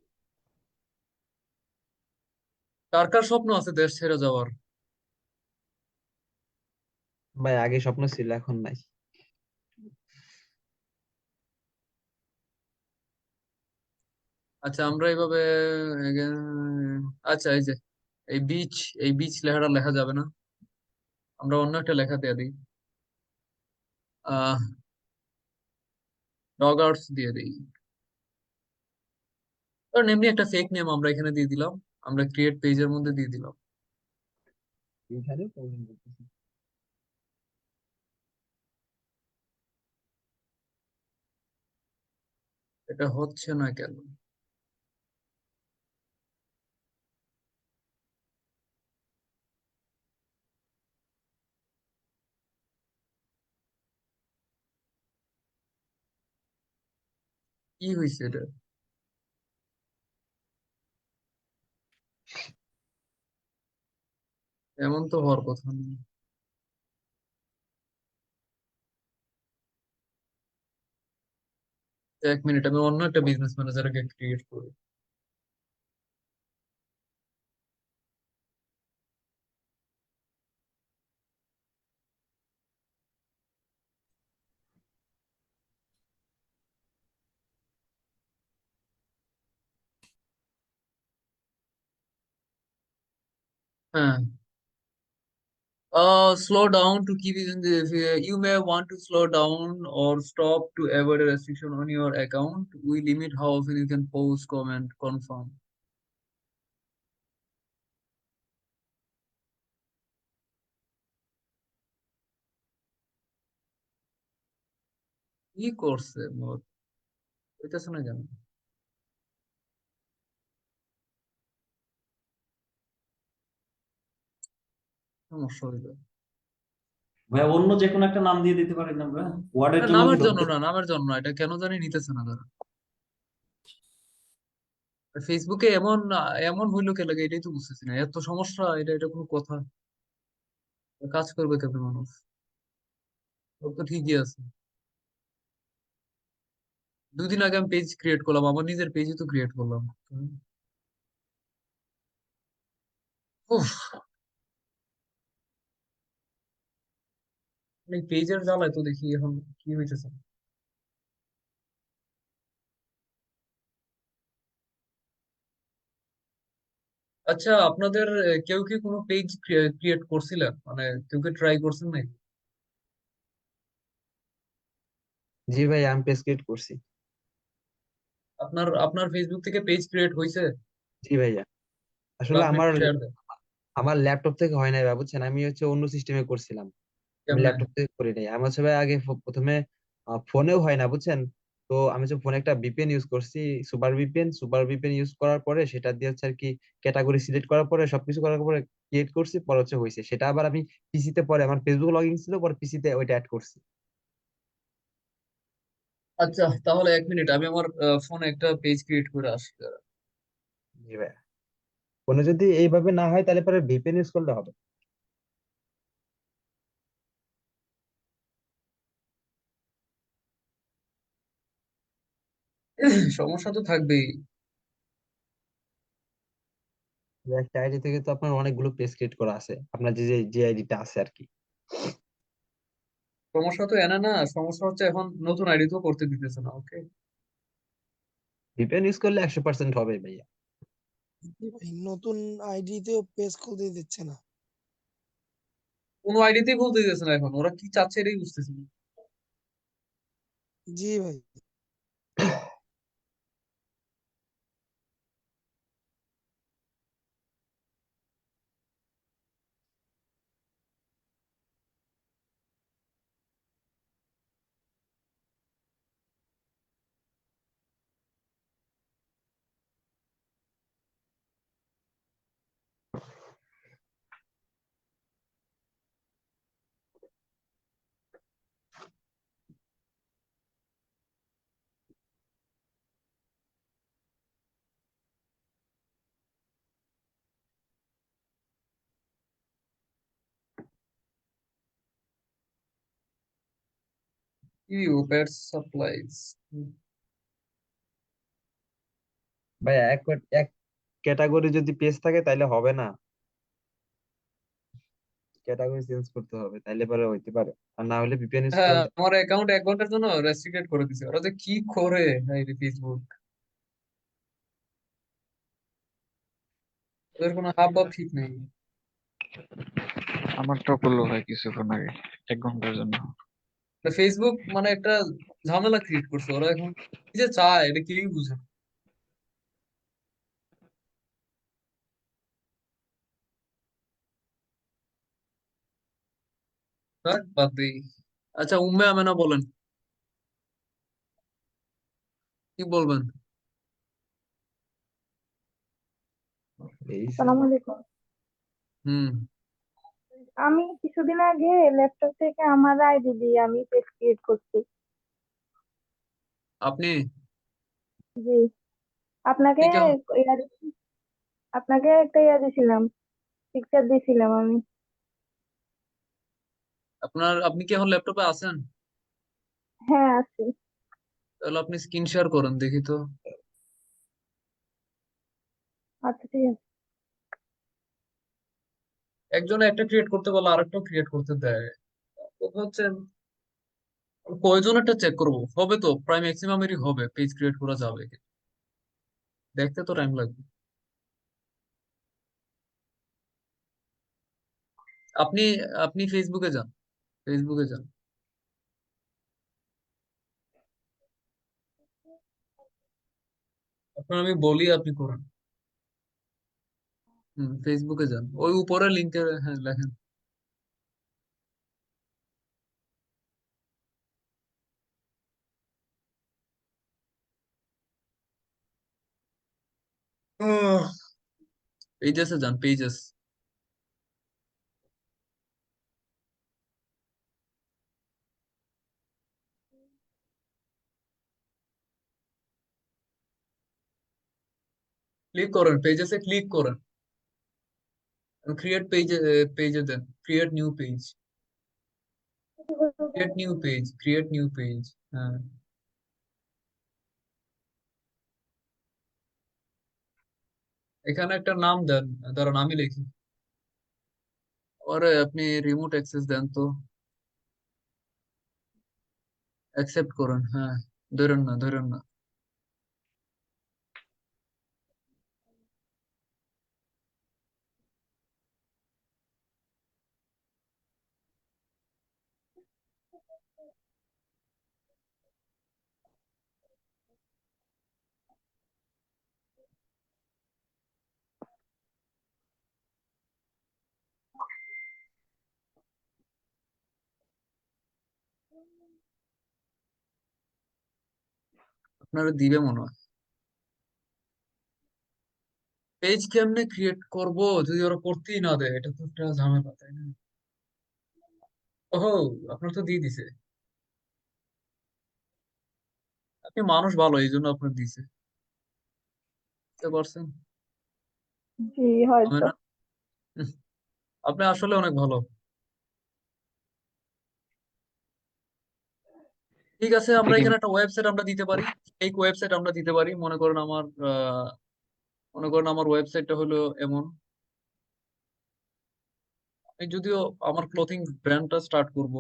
কার কার স্বপ্ন আছে দেশ ছেড়ে যাওয়ার? ভাই আগে স্বপ্ন ছিল, এখন নাই। আচ্ছা আমরা এইভাবে আচ্ছা এই যে এই বিচ, এই বিচ লেখাটা লেখা যাবে না, আমরা অন্য একটা লেখা দিয়ে দিই। আহ ডগ আর্টস দিয়ে দিই, কারণ এমনি একটা ফেক নেম আমরা এখানে দিয়ে দিলাম, আমরা ক্রিয়েট পেজের মধ্যে দিয়ে দিলাম। এইখানে প্রবলেম করতেছে। এটা হচ্ছে না কেন? কি হয়েছে এটা? এমন তো হওয়ার কথা না। 1 মিনিট, আমি অন্য একটা বিজনেস ম্যানেজারকে ক্রিয়েট করি। হ্যাঁ, slow down to keep it in the, you may want to slow down or stop to avoid a restriction on your account. We limit how often you can post, comment, confirm. কি করছে মোর, হইতেছে না কেন? সমস্যা হইলো। ভাইয়া অন্য যে কোনো একটা নাম দিয়ে দিতে পারেন আমরা, ওয়ার্ডের না, জন্য কি নামের জন্য ধরতে? না, নামের জন্য না, এটা কেন জানি নিতেছে না তারা। ফেসবুকে এমন এমন হইলো কে লাগে, এটাই তো বুঝতেছি না, এত সমস্যা, এটা এটা কোনো কথা? কাজ করবে কেমন মানুষ? সব তো ঠিকই আছে। 2 দিন আগে আমি পেজ ক্রিয়েট করলাম, আমার নিজের পেজই তো ক্রিয়েট করলাম। উফ, এই পেজের জ্বালায় তো দেখি এখন কি হইতেছে। আচ্ছা আপনাদের কেউ কি কোনো পেজ ক্রিয়েট করছিলেন, মানে কেউ কি ট্রাই করছেন নাকি? জি ভাই, আমি পেজ ক্রিয়েট করছি। আপনার আপনার ফেসবুক থেকে পেজ ক্রিয়েট হয়েছে? জি ভাইয়া, তাহলে আসলে আপনি আমার একটু শেয়ার দেন। আমার ল্যাপটপ থেকে হয় নাই ভাই, বুঝছেন, আমি হচ্ছে অন্য সিস্টেমে করছিলাম। আমি কেমনে? ল্যাপটপ থেকে করি নাই, আমার হচ্ছে ভাই আগে প্রথমে ফোনেও হয় না, বুঝছেন। তো আমি হচ্ছে ফোনে একটা ভিপিএন ইউজ করছি, সুপার ভিপিএন ইউজ করার পরে সেটা দিয়ে হচ্ছে আর কি ক্যাটাগরি সিলেক্ট করার পরে সবকিছু করার পরে ক্রিয়েট করছি, পরে হচ্ছে হয়েছে সেটা। আবার আমি পিসিতে, পরে আমার ফেসবুক লগ ইন ছিল, পরে পিসিতে ওইটা অ্যাড করছি। আচ্ছা তাহলে 1 মিনিট, আমি আমার ফোনে একটা পেজ ক্রিয়েট করে আসি দাঁড়া। জি ভাই, ফোনে যদি এইভাবে না হয় তাহলে পরে ভিপিএন ইউজ করলে হবে। সমস্যা তো থাকবেই। একটা আইডি থেকে তো আপনার অনেকগুলো পেজ ক্রিয়েট করা আছে, আপনার যে যে যে আইডিটা আছে আর কি। সমস্যা তো এনে না, সমস্যা হচ্ছে এখন নতুন আইডি তো করতে দিতেছে না, ওকে? ভিপিএন ইউজ করলে 100% হবে ভাইয়া। জি ভাই, নতুন আইডিতেও পেজ খুলতে দিচ্ছে না। কোনো আইডিতেই বলতে দিতেছে না, এখন ওরা কি চাচ্ছে এটাই বুঝতেছি না। জি ভাই। You pet supplies. ভাইয়া এক এক ক্যাটাগরি যদি পেজ থাকে তাহলে হবে না, ক্যাটাগরি চেঞ্জ করতে হবে, তাইলে পরে হইতে পারে। আর না হলে ভিপিএন ইউজ হ্যাঁ, করলে। আমার অ্যাকাউন্ট 1 ঘন্টার জন্য রেস্ট্রিক্টেড করে দিছে, ওরা যে কি করে এই ফেসবুক। ওদের কোনো হাব ভাব ঠিক নেই। আমারটাও করলো ভাই কিছুক্ষণ আগে, 1 ঘন্টার জন্য। ফেসবুক মানে একটা ঝামেলা ক্রিয়েট করছে ওরা এখন, কি যে চায় এটা কেউই বুঝে না। থাক, বাদ দেই। আচ্ছা, উম্মে আমেনা বলেন, কি বলবেন? এই আসসালামু আলাইকুম। হুম। আমি কিছুদিন আগে ল্যাপটপ থেকে আমার আইডি দিয়ে আমি পেজ ক্রিয়েট করছি। আপনি জি, আপনাকে কি কেমন? ইয়া আপনাকে একটা ইয়া দিছিলাম, পিকচার দিছিলাম আমি। আপনি কি এখন ল্যাপটপে আছেন? হ্যাঁ, আছি। তাহলে আপনি স্ক্রিন শেয়ার করেন দেখি তো। আচ্ছা, ঠিক আছে। একজনে একটা ক্রিয়েট করতে বলে আরেকটাও ক্রিয়েট করতে দেয়। কথা হচ্ছে কয়জনেরটা চেক করবো, হবে তো প্রায় ম্যাক্সিমামেরই হবে, পেজ ক্রিয়েট করা যাবে, দেখতে তো টাইম লাগবে। আপনি আপনি ফেসবুকে যান, ফেসবুকে যান। আপনার আমি বলি, আপনি করেন। ফেসবুকে যান, ওই উপরে লিঙ্কে, হ্যাঁ লেখেন। পেজেসে যান, পেজেস। ক্লিক করেন, পেজেসে ক্লিক করেন, ক্রিয়েট পেজ, পেজে দেন, create new page, create new page, create new page. হ্যাঁ, এখানে একটা নাম দেন, ধরেন আমি লিখি। আরে আপনি রিমোট অ্যাক্সেস দেন তো, অ্যাকসেপ্ট করেন, হ্যাঁ। ধরেন না, ধরেন না। আপনারা দিবে মনে হয়। পেজ কেমনে ক্রিয়েট করব যদি ওরা করতেই না দেয়, এটা তো একটা ঝামেলা, তাই না? ওহো, আপনার তো দিয়ে দিছে। আপনি মানুষ ভালো, এই জন্য আপনার দিছে, বুঝতে পারছেন? জি, আমি হয়তো। না, হুম, আপনি আসলে অনেক ভালো। ঠিক আছে, এতে আমরা কি এখানে একটা ওয়েবসাইট আমরা দিতে পারি, এই ওয়েবসাইট আমরা দিতে পারি। মনে করেন আমার ওয়েবসাইটটা হলো এমন। আমি যদিও আমার ক্লোথিং ব্র্যান্ডটা স্টার্ট করব।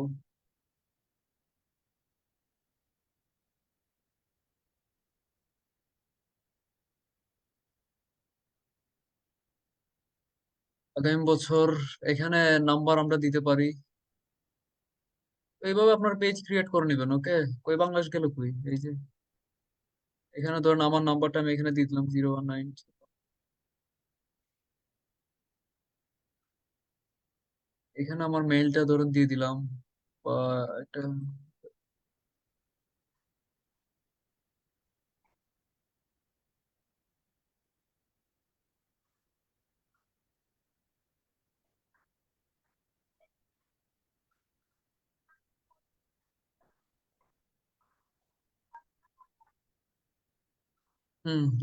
আগামী বছর, এখানে নাম্বার আমরা দিতে পারি। তো এইভাবে আপনার পেজ ক্রিয়েট করে নেবেন, ওকে। কই বাংলাদেশ গেল কই, এই যে এখানে ধরেন আমার নাম্বারটা আমি এখানে দিয়ে দিলাম 019। এখানে আমার মেইলটা ধরুন দিয়ে দিলাম, বা একটা,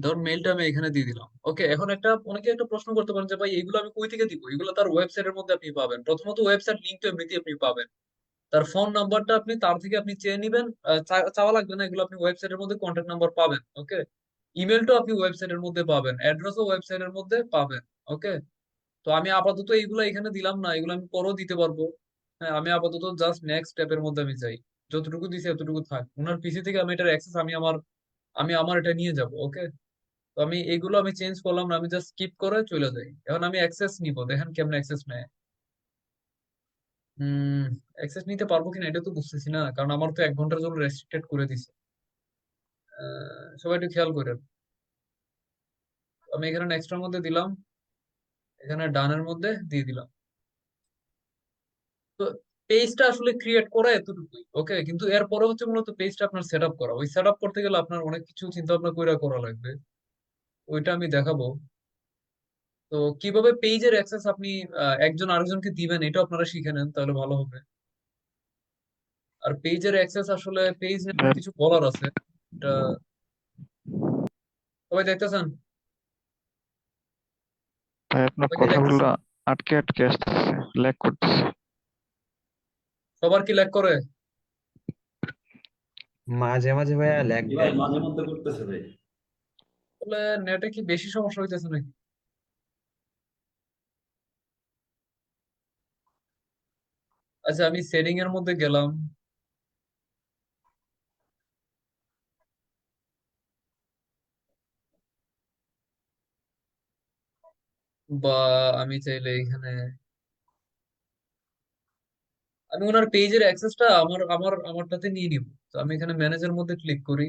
ধরুন মেইলটা আমি এখানে দিয়ে দিলাম, ওকে। এখন অনেকে একটা প্রশ্ন করতে পারেন যে ভাই এগুলো আমি কই থেকে দিব, এগুলো তার ওয়েবসাইটের মধ্যে আপনি পাবেন। প্রথমত ওয়েবসাইট লিঙ্ক তো এমনিতেই আপনি পাবেন, তার ফোন নাম্বারটা আপনি তার থেকে আপনি চেয়ে নিবেন। চাওয়া লাগবে না, এগুলো আপনি ওয়েবসাইটের মধ্যে কন্ট্যাক্ট নাম্বার পাবেন, ওকে। ইমেলটাও আপনি ওয়েবসাইটের মধ্যে পাবেন, অ্যাড্রেসও ওয়েবসাইটের মধ্যে পাবেন, ওকে। তো আমি আপাতত এগুলো এখানে দিলাম না, এগুলো আমি পরেও দিতে পারবো। হ্যাঁ, আমি আপাতত জাস্ট নেক্সট স্টেপের মধ্যে আমি যাই, যতটুকু দিছি এতটুকু থাক। ওনার পিসি থেকে আমি এটার অ্যাক্সেস আমি আমার এটা নিয়ে যাব, ওকে। তো আমি এগুলো আমি চেঞ্জ করলাম না, আমি জাস্ট স্কিপ করে চলে যাই। এখন আমি অ্যাক্সেস নিব, দেখেন কেমন অ্যাক্সেস নেয়। হম, অ্যাক্সেস নিতে পারবো কিনা এটা তো বুঝতেছি না, কারণ আমার তো 1 ঘন্টার জন্য রেস্ট্রিক্টেড করে দিছে। সবাই একটু খেয়াল করেন। আমি এখানে নেক্সটের মধ্যে দিলাম, এখানে ডানের মধ্যে দিয়ে দিলাম। তো পেজটা আসলে ক্রিয়েট করা এতটুকুই, ওকে। কিন্তু এরপরে হচ্ছে মূলত পেজটা আপনার সেট আপ করা। ওই সেট আপ করতে গেলে আপনার অনেক কিছু চিন্তা ভাবনা করে করা লাগবে, ওইটা আমি দেখাবো। তো কিভাবে পেজের অ্যাক্সেস আপনি একজন আরেকজনকে দিবেন এটা আপনারা শিখে নেন তাহলে ভালো হবে। আর পেজের অ্যাক্সেস আসলে পেজ নিয়ে অনেক কিছু বলার আছে, এটা সবাই দেখতেছেন? ভাই আপনার সবাই কি কথাগুলো দেখতেছেন? আটকে আটকে আসতেছে, ল্যাগ করতেছে। সবার কি ল্যাগ করে? মাঝে মাঝে ভাইয়া ল্যাগ ভাই দেয়। মাঝে মধ্যে করতেছে ভাই। তাহলে নেটে কি বেশি সমস্যা হইতেছে নাকি? আচ্ছা, আমি সেটিং এর মধ্যে গেলাম, বা আমি চাইলে এখানে আমি ওনার পেজের অ্যাক্সেসটা আমারটাতে নিয়ে নিব। তো আমি এখানে ম্যানেজের মধ্যে ক্লিক করি।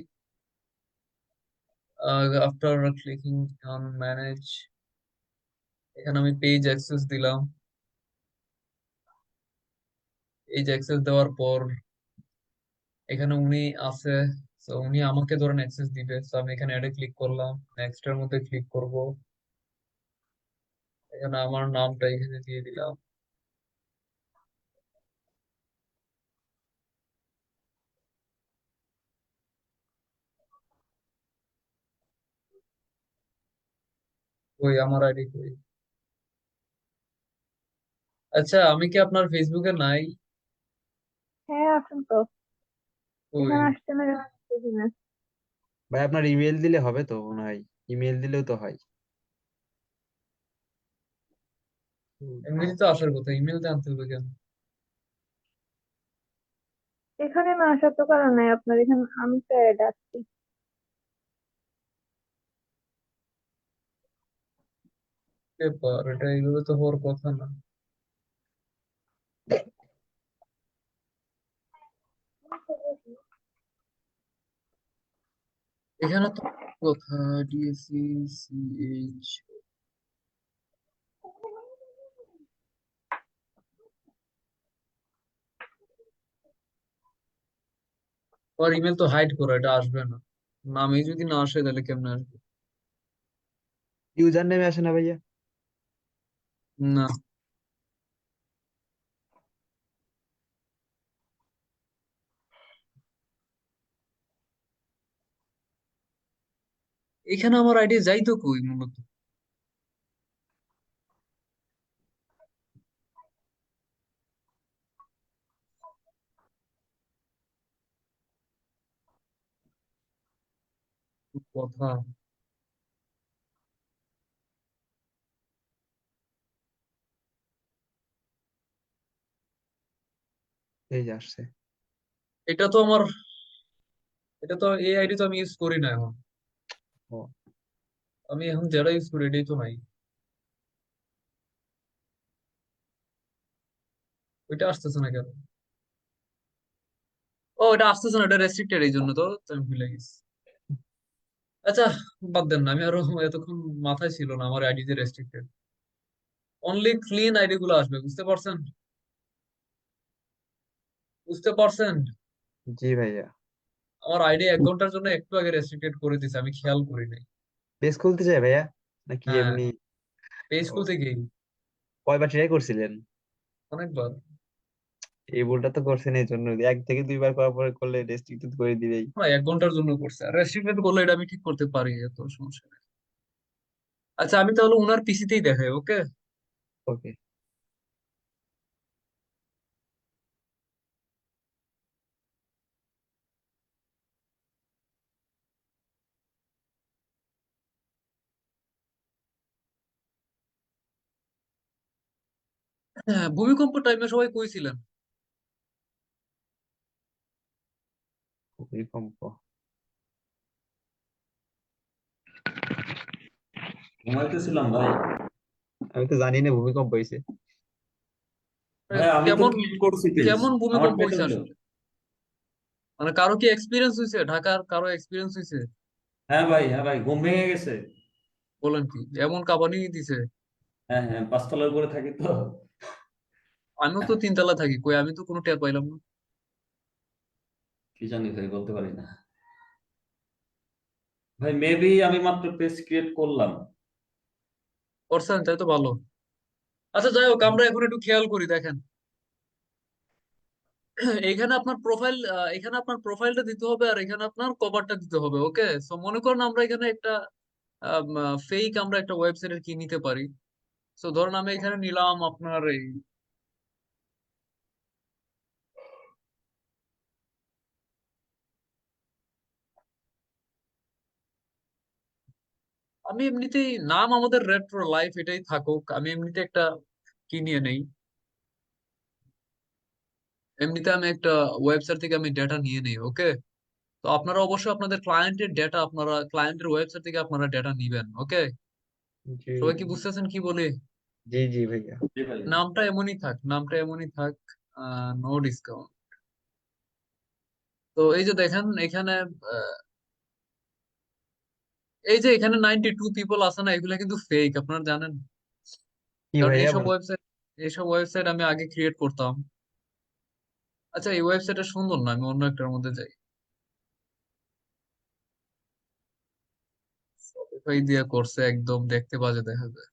আফটার ক্লিকিং অন ম্যানেজ, এখানে আমি পেজ অ্যাক্সেস দিলাম। পেজ অ্যাক্সেস দেওয়ার পর এখানে উনি আছে, তো উনি আমাকে ধরেন অ্যাক্সেস দিবে। তো আমি এখানে অ্যাডে ক্লিক করলাম, নেক্সট এর মধ্যে ক্লিক করব। এখানে আমার নামটা এখানে দিয়ে দিলাম। ওই আমার আইডি কই? আচ্ছা, আমি কি আপনার ফেসবুকে নাই? হ্যাঁ আছেন তো, ওই এখানে আসছে না কেন বুঝি না। ভাই আপনার ইমেল দিলে হবে তো মনে হয়, ইমেল দিলেও তো হয়। এমনিতে তো আসার কথা, ইমেল দিয়ে আনতে হবে কেন? এখানে না আসার তো কারণ নাই, আপনার এখানে আমি তো অ্যাড আসছি। পেপার, এটা এইভাবে তো হওয়ার কথা না। এখানে তো কথা ডিএসসি সিএইচ, আর ইমেল তো হাইড করা, এটা আসবে না। নামে যদি না আসে তাহলে কেমনে আসবে? ইউজার নেমে আসে না ভাইয়া? না, এখানে আমার আইডি যাই তো কই মূলত? কথা, এই যে আসছে। এটা তো আমার, এটা তো এই আইডি তো আমি ইউজ করি না এখন। ও, আমি এখন যেটা ইউজ করি এটাই তো নাই। ওইটা আসতেছে না কেন? ও, এটা আসতেছে না, এটা রেস্ট্রিক্টেড এই জন্য, তো আমি ভুলে গেছি। আচ্ছা, বাদ দেন না, আমি আরো এতক্ষণ মাথায় ছিল না আমার আইডি তে রেস্ট্রিক্টেড। অনলি ক্লিন আইডি গুলো আসবে, বুঝতে পারছেন? বুঝতে পারছেন? জি ভাইয়া। আমার আইডি 1 ঘন্টার জন্য একটু আগে রেস্ট্রিক্টেড করে দিছে, আমি খেয়াল করি নাই। পেজ খুলতে চাই ভাইয়া নাকি হ্যাঁ, এমনি? পেজ ও, খুলতে গিয়ে কয়বার ট্রাই করছিলেন? অনেকবার। এই ভুলটা তো করছেন, এই জন্য 1 থেকে 2বার করার পরে করলে রেস্ট্রিক্টেড করে দিবেই। না, 1 ঘন্টার জন্য করছে, আর রেস্ট্রিক্টেড করলে এটা আমি ঠিক করতে পারি, এত সমস্যা নেই। আচ্ছা, আমি তাহলে উনার পিসিতেই দেখাই, ওকে। ওকে। হ্যাঁ, ভূমিকম্প টাইমে সবাই কইছিলেন। ভূমিকম্প। ঘুমাইতেছিলাম ভাই। আমি তো জানি না ভূমিকম্প হয়েছে। ভাই আমি তো কেমন ক্লিক করছি পেজ, কেমন আমার ভূমিকম্প পেজে হয়েছে হলো। আসলে? মানে কারো কি এক্সপিরিয়েন্স হয়েছে, ঢাকার কারো এক্সপিরিয়েন্স হয়েছে? হ্যাঁ ভাই, হ্যাঁ ভাই, ঘুম ভেঙে গেছে। বলেন কি, এমন কাঁপানি দিছে? হ্যাঁ হ্যাঁ, 5 তলার উপরে থাকি তো। আমিও তো 3 তলা থাকি, কই আমি তো কোনো টের পাইলাম না। কি জানি ভাই, বলতে পারি না। ভাই মেবি আমি মাত্র পেজ ক্রিয়েট করলাম। করছেন, তাই তো ভালো। আচ্ছা যাই হোক, আমরা এখন একটু খেয়াল করি, দেখেন। এখানে আপনার প্রোফাইল, এখানে আপনার প্রোফাইলটা দিতে হবে, আর এখানে আপনার কভারটা দিতে হবে। ওকে, সো মনে করেন আমরা এখানে একটা ফেক আমরা একটা ওয়েবসাইটের কি নিতে পারি। সো ধরুন আমি এখানে নিলাম আপনার এই, আমি এমনিতেই নাম আমাদের রেট্রো লাইফ এটাই থাকুক, আমি এমনিতে একটা কি নিয়ে নেই, এমনিতে আমি একটা ওয়েবসাইট থেকে আমি ডেটা নিয়ে নেই। ওকে, তো আপনারা অবশ্যই আপনাদের ক্লায়েন্টের ডেটা, আপনারা ক্লায়েন্টের ওয়েবসাইট থেকে আপনারা ডেটা নিবেন। ওকে, জি সবাই কি বুঝতেছেন কি বলি? জি জি ভাইয়া। জি ভাই। নামটা এমনই থাক, নামটা এমনই থাক। No discount. তো এই যে দেখেন এখানে, আহ, এই যে এখানে 92 পিপল আছে না, এগুলো কিন্তু ফেক, আপনারা জানেন। কি কারণ ভাইয়া এইসব বল। ওয়েবসাইট, এইসব ওয়েবসাইট আমি আগে ক্রিয়েট করতাম। আচ্ছা এই ওয়েবসাইটটা সুন্দর না, আমি অন্য একটার মধ্যে যাই। শপিফাই দিয়ে করছে, একদম দেখতে বাজে দেখা যায়।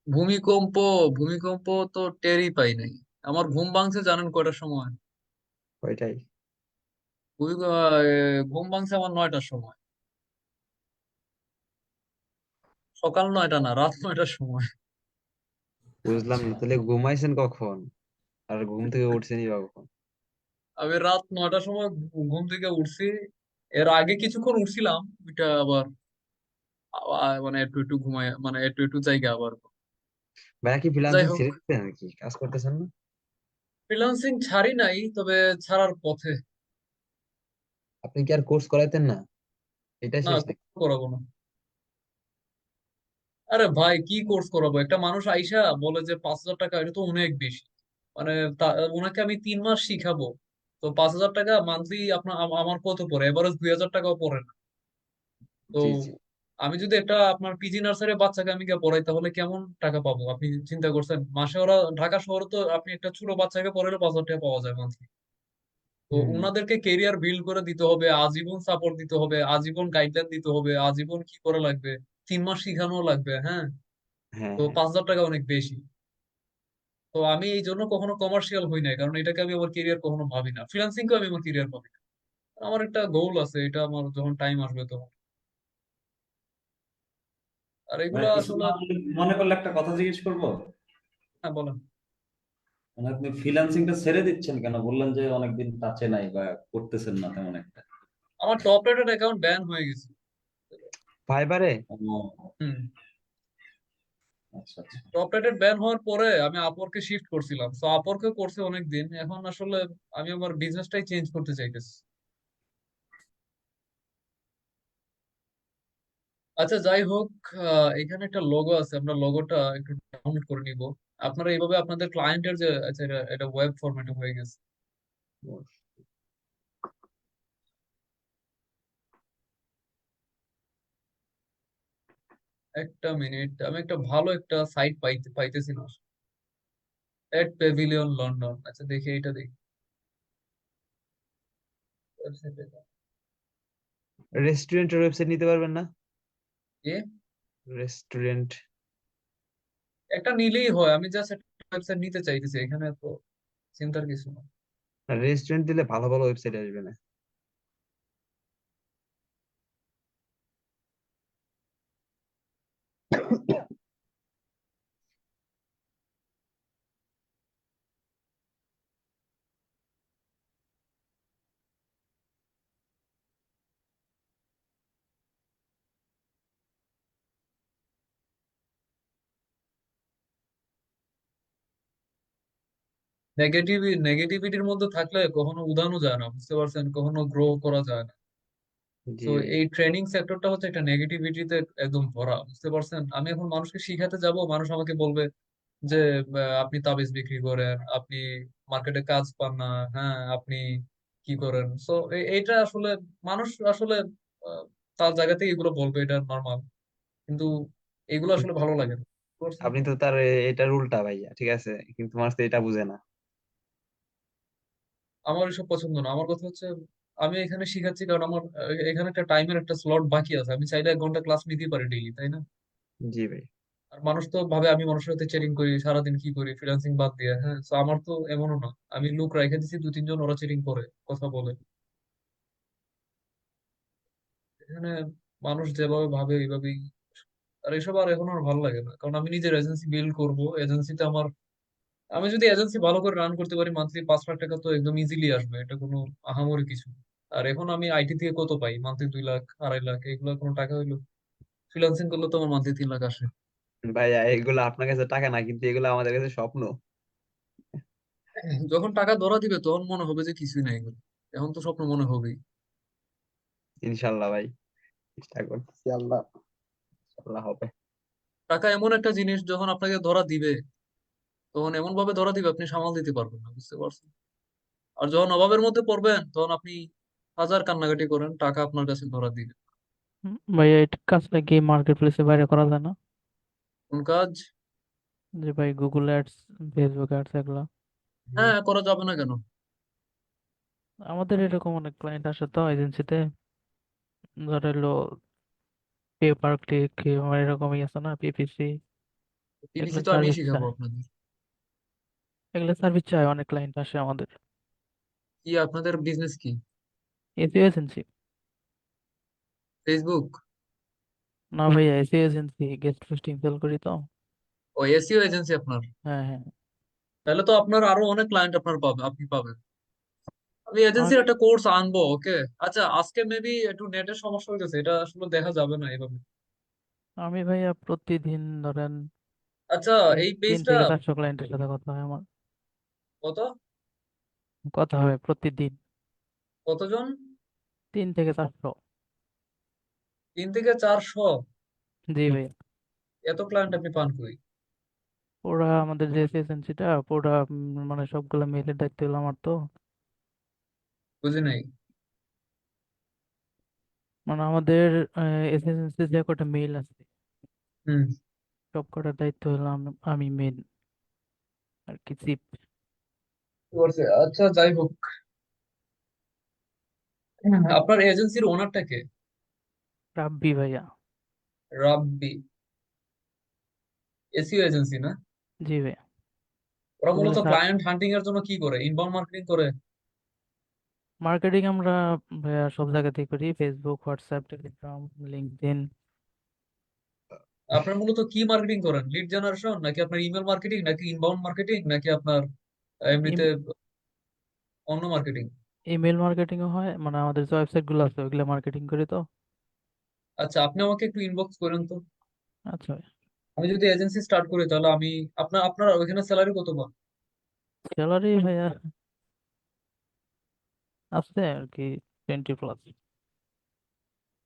ভূমিকম্প, ভূমিকম্প তো টেরই পাই নাই। আমার ঘুম ভাঙছে জানেন কয়টার সময়? ওইটাই। ঘুম ভাঙছে আমার 9টার সময়। সকাল 9টা না, রাত 9টার সময়। বুঝলাম না, তাহলে ঘুমাইছেন কখন আর ঘুম থেকে উঠছেনই বা কখন? আমি রাত 9টার সময় ঘুম থেকে উঠছি। এর আগে কিছুক্ষণ উঠছিলাম, ওইটা আবার মানে একটু একটু ঘুমায়, মানে একটু একটু জায়গা আবার। ভাইয়া কি যাই ফ্রিল্যান্সিং হোক, ছেড়ে দিচ্ছেন নাকি, কাজ করতেছেন না? ফ্রিল্যান্সিং ছাড়ি নাই, তবে ছাড়ার পথে। আপনি কি আর কোর্স করাইতেন না, এটা না, শেষ নাকি? কোর্স করাবো না। আরে ভাই কি কোর্স করাবো, একটা মানুষ আইসা বলে যে 5,000 টাকা, এটা তো অনেক বেশি। মানে ওনাকে আমি 3 মাস শিখাবো, তো 5,000 টাকা মান্থলি আপনার আমার কত পড়ে, এভারেজ 2,000 টাকাও পড়ে না। তো জি জি। আমি যদি একটা আপনার পিজি নার্সারি বাচ্চাকে আমি গিয়ে পড়াই, তাহলে কেমন টাকা পাবো আপনি চিন্তা করছেন? মাসে ওরা ঢাকা শহরে তো আপনি একটা ছোট বাচ্চাকে পড়াইলে 5,000 টাকা পাওয়া যায় মান্থলি। তো হম। ওনাদেরকে কেরিয়ার বিল্ড করে দিতে হবে, আজীবন সাপোর্ট দিতে হবে, আজীবন গাইডলাইন দিতে হবে, আজীবন কি করা লাগবে, 3 মাস শিখানো লাগবে। হ্যাঁ, হ্যাঁ তো হ্যাঁ। 5,000 টাকা অনেক বেশি। তো আমি এই জন্য কখনো কমার্শিয়াল হই নাই, কারণ এটাকে আমি আমার কেরিয়ার কখনো ভাবি না, ফ্রিল্যান্সিং কে আমি আমার কেরিয়ার ভাবি না। আমার একটা গোল আছে, এটা আমার যখন টাইম আসবে তখন। আর ভাই এগুলো কিছু আসলে, না মনে করলে একটা কথা জিজ্ঞেস করবো। হ্যাঁ বলেন। মানে আপনি ফ্রিল্যান্সিংটা ছেড়ে দিচ্ছেন কেন, বললেন যে অনেকদিন টাচে নাই বা করতেছেন না তেমন একটা। আমার টপ রেটেড অ্যাকাউন্ট ব্যান হয়ে গেছে। ফাইবারে? ও, হুম। আচ্ছা আচ্ছা। টপ রেটেড ব্যান হওয়ার পরে আমি আপওয়ার্কে শিফট করছিলাম, তো আপওয়ার্কে করছে অনেক দিন, এখন আসলে আমি আমার বিজনেসটাই চেঞ্জ করতে চাইতেছি। আচ্ছা যাই হোক, এখানে একটা লোগো আছে, আমরা লোগোটা একটু ডাউনলোড করে নিব। আপনারা এইভাবে আপনাদের ক্লায়েন্টের যে, আচ্ছা এটা এটা ওয়েব ফরম্যাটে হয়ে গেছে। একটা মিনিট, আমি একটা ভালো একটা সাইট পাইতেছি না। এট প্যাভিলিয়ন লন্ডন, আচ্ছা দেখি এটা দেখি। ওয়েবসাইটে যাও। রেস্টুরেন্টের ওয়েবসাইট নিতে পারবেন না? এ, রেস্টুরেন্ট। একটা নিলেই হয়, আমি জাস্ট একটা ওয়েবসাইট নিতে চাইতেছি, এখানে তো চিন্তার কিছু না। রেস্টুরেন্ট দিলে ভালো ভালো ওয়েবসাইট আসবে না। নেগেটিভিটির মধ্যে থাকলে কখনো উদানো যায় না, বুঝতে পারছেন, কখনো গ্রো করা যায় না। জি তো ভাই। এই ট্রেনিং সেক্টরটা হচ্ছে একটা নেগেটিভিটিতে একদম ভরা, বুঝতে পারছেন। আমি এখন মানুষকে শিখাতে যাব, মানুষ আমাকে বলবে যে আপনি তাবিজ বিক্রি করেন, আপনি মার্কেটে কাজ পান না, হ্যাঁ আপনি কি করেন। তো এইটা আসলে মানুষ আসলে আহ, তার জায়গা থেকে এগুলো বলবে, এটা নর্মাল, কিন্তু এগুলো আসলে ভালো লাগে না, বুঝতে পারছেন? আপনি তো তার এটার উল্টা ভাইয়া, ঠিক আছে, কিন্তু মানুষ তো এটা বুঝে না। আমার এসব পছন্দ না। আমার কথা হচ্ছে আমি এখানে শিখাচ্ছি কারণ আমার এখানে একটা টাইমের একটা স্লট বাকি আছে, আমি চাইলে 1 ঘন্টা ক্লাস নিতেই পারি ডেইলি, তাই না? জি ভাই। আর মানুষ তো ভাবে আমি মানুষের সাথে চেটিং করি সারাদিন, কি করি ফ্রিল্যান্সিং বাদ দিয়ে, হ্যাঁ। তো আমার তো এমনও না, আমি লোক রেখে দিচ্ছি 2-3 জন, ওরা চেটিং করে, কথা বলে। এখানে মানুষ যেভাবে ভাবে এইভাবেই। আর এসব আর এখন আর ভালো লাগে না, কারণ আমি নিজের এজেন্সি বিল্ড করব। এজেন্সিতে আমার, আমি যদি এজেন্সি ভালো করে রান করতে পারি, মান্থলি 5 লাখ টাকা তো একদম ইজিলি আসবে, এটা কোনো আহামরি কিছু না। আর এখন আমি আইটি থেকে কত পাই, মান্থলি 2 লাখ 2.5 লাখ, এগুলো কোনো টাকা হইলো? ফ্রিল্যান্সিং করলে তো আমার মান্থলি 3 লাখ আসে। ভাইয়া এগুলো আপনার কাছে টাকা না, কিন্তু এগুলো আমাদের কাছে স্বপ্ন। যখন টাকা ধরা দিবে তখন মনে হবে যে কিছুই নাই এগুলো, এখন তো স্বপ্ন মনে হবেই। ইনশাল্লাহ ভাই, চেষ্টা করতেছি, আল্লাহ আল্লাহ হবে। টাকা এমন একটা জিনিস, যখন আপনাকে ধরা দিবে তখন এমন ভাবে ধরা দিবে আপনি সামাল দিতে পারবেন না, বুঝতে পারছেন। আর যখন অভাবের মধ্যে পড়বেন তখন আপনি হাজার কান্নাকাটি করেন, টাকা আপনার কাছে ধরা দিবে। ভাইয়া এই কাজটা কি মার্কেট প্লেসে বাইরে করা যায় না? কোন কাজ? যে ভাই গুগল অ্যাডস, ফেসবুক অ্যাডস এগুলা। হ্যাঁ, করা যাবে না কেন? আমাদের এরকম অনেক ক্লায়েন্ট আসে তো এজেন্সিতে, ধরে লো পে পার ক্লিক, আমার এরকমই আছে না, পিপিসি, পিপিসি এগুলো তো আমি সার্ভিস শিখাবো চায়। আপনাদের। এগুলো সার্ভিস চায়, অনেক ক্লায়েন্ট আসে আমাদের। কি আপনাদের বিজনেস কি? SEO agency. ফেসবুক? না ভাইয়া, SEO agency, guest listing sell করি তো। ও, এসইও এজেন্সি আপনার? হ্যাঁ হ্যাঁ। তাহলে তো আপনার আরো অনেক ক্লায়েন্ট আপনি পাবেন। আমি আর এজেন্সির একটা কোর্স আনবো, ওকে। আচ্ছা, আজকে মেবি একটু নেটের সমস্যা হয়েছে, এটা আসলে দেখা যাবে না এভাবে। আমি ভাইয়া প্রতিদিন ধরেন আচ্ছা, তিন এই তিন পেজটা থেকে 400 ক্লায়েন্টের সাথে কথা হয় আমার। কত? কথা হয় প্রতিদিন, কতজন? 3 থেকে 400। 3 থেকে 400? জি ভাইয়া। এত ক্লায়েন্ট আপনি পান কই? পুরা আমাদের যে এজেন্সিটা পুরা মানে সবগুলা মেইলের দায়িত্ব হলো আমার তো। বুঝি নাই। মানে আমাদের এজেন্সি যে কটা মেইল আছে হুম। সব কটার দায়িত্ব হলো আমি মেন আর কি, চিপ। বুঝতে পারছি। আচ্ছা, যাই হোক। আপনার এজেন্সির ওনারটা কে? রাব্বি ভাইয়া। রাব্বি? এসইও এজেন্সি না? জি ভাইয়া। ওরা এগুলো মূলত স্যার, ক্লায়েন্ট হান্টিং এর জন্য কি করে, ইনবাউন্ড মার্কেটিং করে? মার্কেটিং আমরা ভাইয়া সব জায়গাতেই করি, ফেসবুক, হোয়াটসঅ্যাপ, টেলিগ্রাম, লিঙ্কডইন। আপনার মূলত কি মার্কেটিং করেন, লিড জেনারেশন নাকি আপনার ইমেল মার্কেটিং নাকি ইনবাউন্ড মার্কেটিং নাকি আপনার এমনিতে অন্য মার্কেটিং? ইমেল মার্কেটিংও হয়, মানে আমাদের যে ওয়েবসাইট গুলো আছে ওইগুলো মার্কেটিং করি তো। আচ্ছা, আপনি আমাকে একটু ইনবক্স করেন তো। আচ্ছা ভাইয়া। আমি যদি এজেন্সি স্টার্ট করি তাহলে আমি, আপনার ওইখানে স্যালারি কত পান? স্যালারি ভাইয়া আছে আর কি, 20+।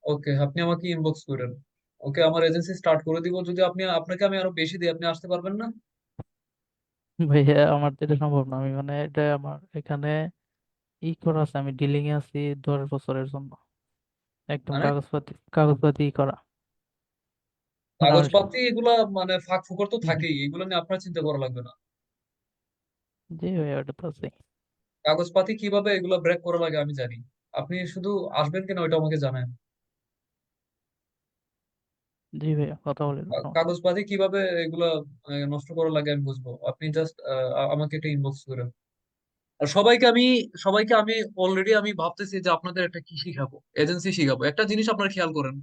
ওকে, আপনি আমাকে ইনবক্স করেন। ওকে, আমার এজেন্সি স্টার্ট করে দিব, যদি আপনাকে আমি আরো বেশি দিই, আপনি আসতে পারবেন না? ভাইয়া আমার তো এটা সম্ভব না, আমি মানে এটা আমার এখানে করা আছে, আমি ডিলিং এ আছি 10 বছরের জন্য, একদম মানে কাগজপাতি কাগজপাতি করা। মানে আমি কাগজপাতি এগুলা, মানে ফাঁক ফুকর তো থাকেই, এগুলো নিয়ে আপনার চিন্তা করা লাগবে না। জি ভাইয়া ওটা তো আছে। কাগজপাতি কিভাবে এগুলো ব্রেক করা লাগে আমি জানি। আপনি শুধু আসবেন কিনা ওইটা আমাকে জানেন। জি ভাইয়া কথা বলে সমস্যা নেই। কাগজপাতি কিভাবে এগুলা নষ্ট করা লাগে আমি বুঝবো, আপনি জাস্ট আমাকে একটা ইনবক্স করেন। আর সবাইকে আমি অলরেডি আমি ভাবতেছি যে আপনাদের একটা কি শিখাবো, এজেন্সি শিখাবো। একটা জিনিস আপনারা খেয়াল করেন,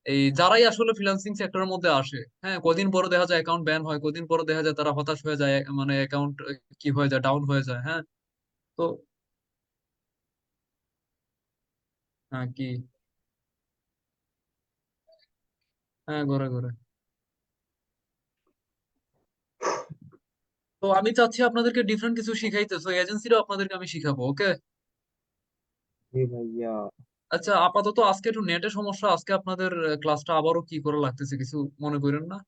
এই যারাই আসলে ফ্রিল্যান্সিং সেক্টরের মধ্যে আসে, হ্যাঁ, কদিন পরে দেখা যায় অ্যাকাউন্ট ব্যান হয়, কদিন পরে দেখা যায় তারা হতাশ হয়ে যায়, মানে অ্যাকাউন্ট কি হয়ে যায়, ডাউন হয়ে যায়, হ্যাঁ। তো হ্যাঁ, কি? হ্যাঁ, ঘরে ঘরে। তো আমি চাচ্ছি আপনাদেরকে ডিফারেন্ট কিছু শিখাইতে, তো এজেন্সিটাও আপনাদেরকে আমি শিখাবো, ওকে? জি ভাইয়া। আচ্ছা, আপাতত আজকে একটু নেটের সমস্যা, আজকে আপনাদের ক্লাসটা আবারও কি করা লাগতেছে কিছু মনে করেন না।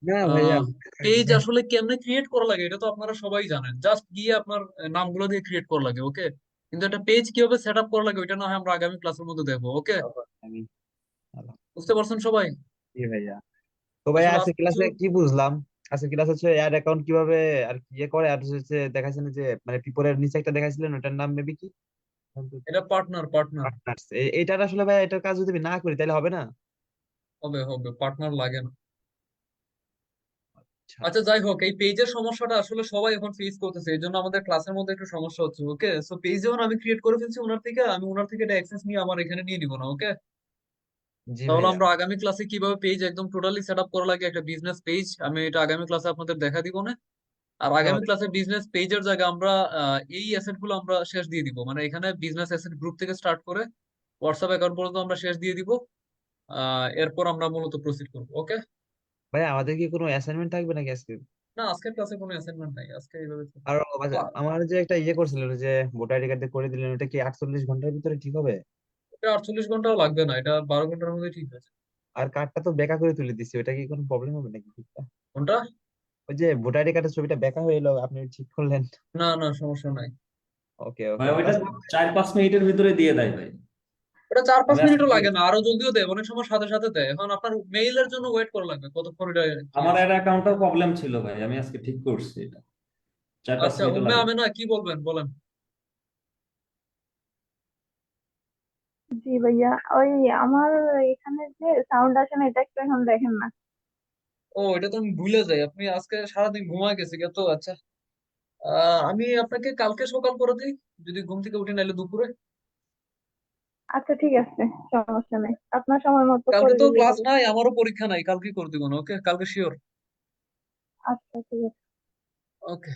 না ভাইয়া, মনে পেজ থাকবে। আসলে কেমনে ক্রিয়েট করা লাগে এটা তো আপনারা সবাই জানেন, জাস্ট গিয়ে আপনার নামগুলো দিয়ে ক্রিয়েট করা লাগে, ওকে? কিন্তু একটা পেজ কিভাবে সেট আপ করা লাগে ওইটা না হয় আমরা আগামী ক্লাসের মধ্যে দেখবো, ওকে? আমি ভালো। বুঝতে পারছেন সবাই? জি ভাইয়া। তো ভাইয়া আসলে আজকে আজকে কিছু ক্লাসে কি বুঝলাম? আজকে ক্লাস হচ্ছে অ্যাড অ্যাকাউন্ট কিভাবে আর কি ইয়ে করে, আর হচ্ছে দেখাইছেন যে মানে পিপলের নিচে একটা দেখাইছিলেন, ওটার নাম মেবি কি এটা পার্টনার পার্টনার পার্টনার্স। এইটার আসলে ভাই এটার কাজ যদি আমি না করি তাহলে হবে না? হবে, হবে, পার্টনার লাগে না। আচ্ছা। আচ্ছা, যাই হোক, এই পেজের সমস্যাটা আসলে সবাই এখন ফেস করতেছে, এই জন্য আমাদের ক্লাসের মধ্যে একটু সমস্যা হচ্ছে, ওকে? সো পেজ যখন আমি ক্রিয়েট করে ফেলছি ওনার থেকে, আমি ওনার থেকে এটা অ্যাক্সেস নিয়ে আমার এখানে নিয়ে নিব না, ওকে? জি তাহলে ভাইয়া। আমরা আগামী ক্লাসে কিভাবে পেজ একদম টোটালি সেট আপ করা লাগে একটা বিজনেস পেজ, আমি এটা আগামী ক্লাসে আপনাদের দেখা দিব না। আর আগামী ক্লাসে বিজনেস পেজের জায়গায় আমরা এই অ্যাসেট গুলো আমরা শেষ দিয়ে দিব, মানে এখানে বিজনেস অ্যাসেট গ্রুপ থেকে স্টার্ট করে হোয়াটসঅ্যাপ অ্যাকাউন্ট পর্যন্ত আমরা শেষ দিয়ে দিব। এরপর আমরা মূলত প্রসিড করবো, ওকে? ভাইয়া আমাদের কি কোনো অ্যাসাইনমেন্ট থাকবে নাকি আজকে? না, আজকের ক্লাসে কোনো অ্যাসাইনমেন্ট নাই, আজকে এইভাবে চলবে। আর আমার যে একটা ইয়ে করছিলেন যে ভোটার আইডি কার্ড করে দিলেন, ওটা কি 48 ঘন্টার ভিতরে ঠিক হবে? এটা 48 ঘন্টাও লাগবে না, এটা 12 ঘন্টার মধ্যে ঠিক হয়েছে। আর কার্ডটা তো বেঁকা করে তুলে দিচ্ছি, ওটা কি কোনো প্রবলেম হবে নাকি? কোনটা? ওই যে ভোটার আইডি কার্ডের ছবিটা বেঁকা হয়ে এলো, আপনি ঠিক করলেন। না, না, সমস্যা নাই। ওকে ভাই ওকে। ওইটা 4-5 মিনিটের ভিতরে দিয়ে দেয় ভাই। ওটা চার পাঁচ আমি আজকে মিনিটও লাগে না, আরো জলদিও দেয়, অনেক সময় সাথে সাথে দেয়। এখন আপনার মেইলের জন্য ওয়েট করা লাগবে কতক্ষণ এটা কি আমার আছে। এর অ্যাকাউন্টেও প্রবলেম ছিল ভাই, আমি আজকে ঠিক করছি এটা। 4-5 আচ্ছা, মিনিটও উম্মে লাগে না। আমেনা কি বলবেন বলেন। জি ভাইয়া, ওই আমার এখানে যে সাউন্ড আসে না, এটা একটু এখন দেখেন না। ও, এটা তো আমি ভুলে যাই, আপনি আজকে সারাদিন ঘুমায় গেছে গে তো, আচ্ছা। আমি আপনাকে কালকে সকাল করে দিই, যদি ঘুম থেকে উঠি, নাইলে দুপুরে। আচ্ছা ঠিক আছে, সমস্যা নেই, আপনার সময় মতো কালকে করে তো দিলেই ক্লাস হবে। নাই, আমারও পরীক্ষা নাই, কালকে করে দিব না, ওকে? কালকে শিওর। আচ্ছা ঠিক আছে। ওকে।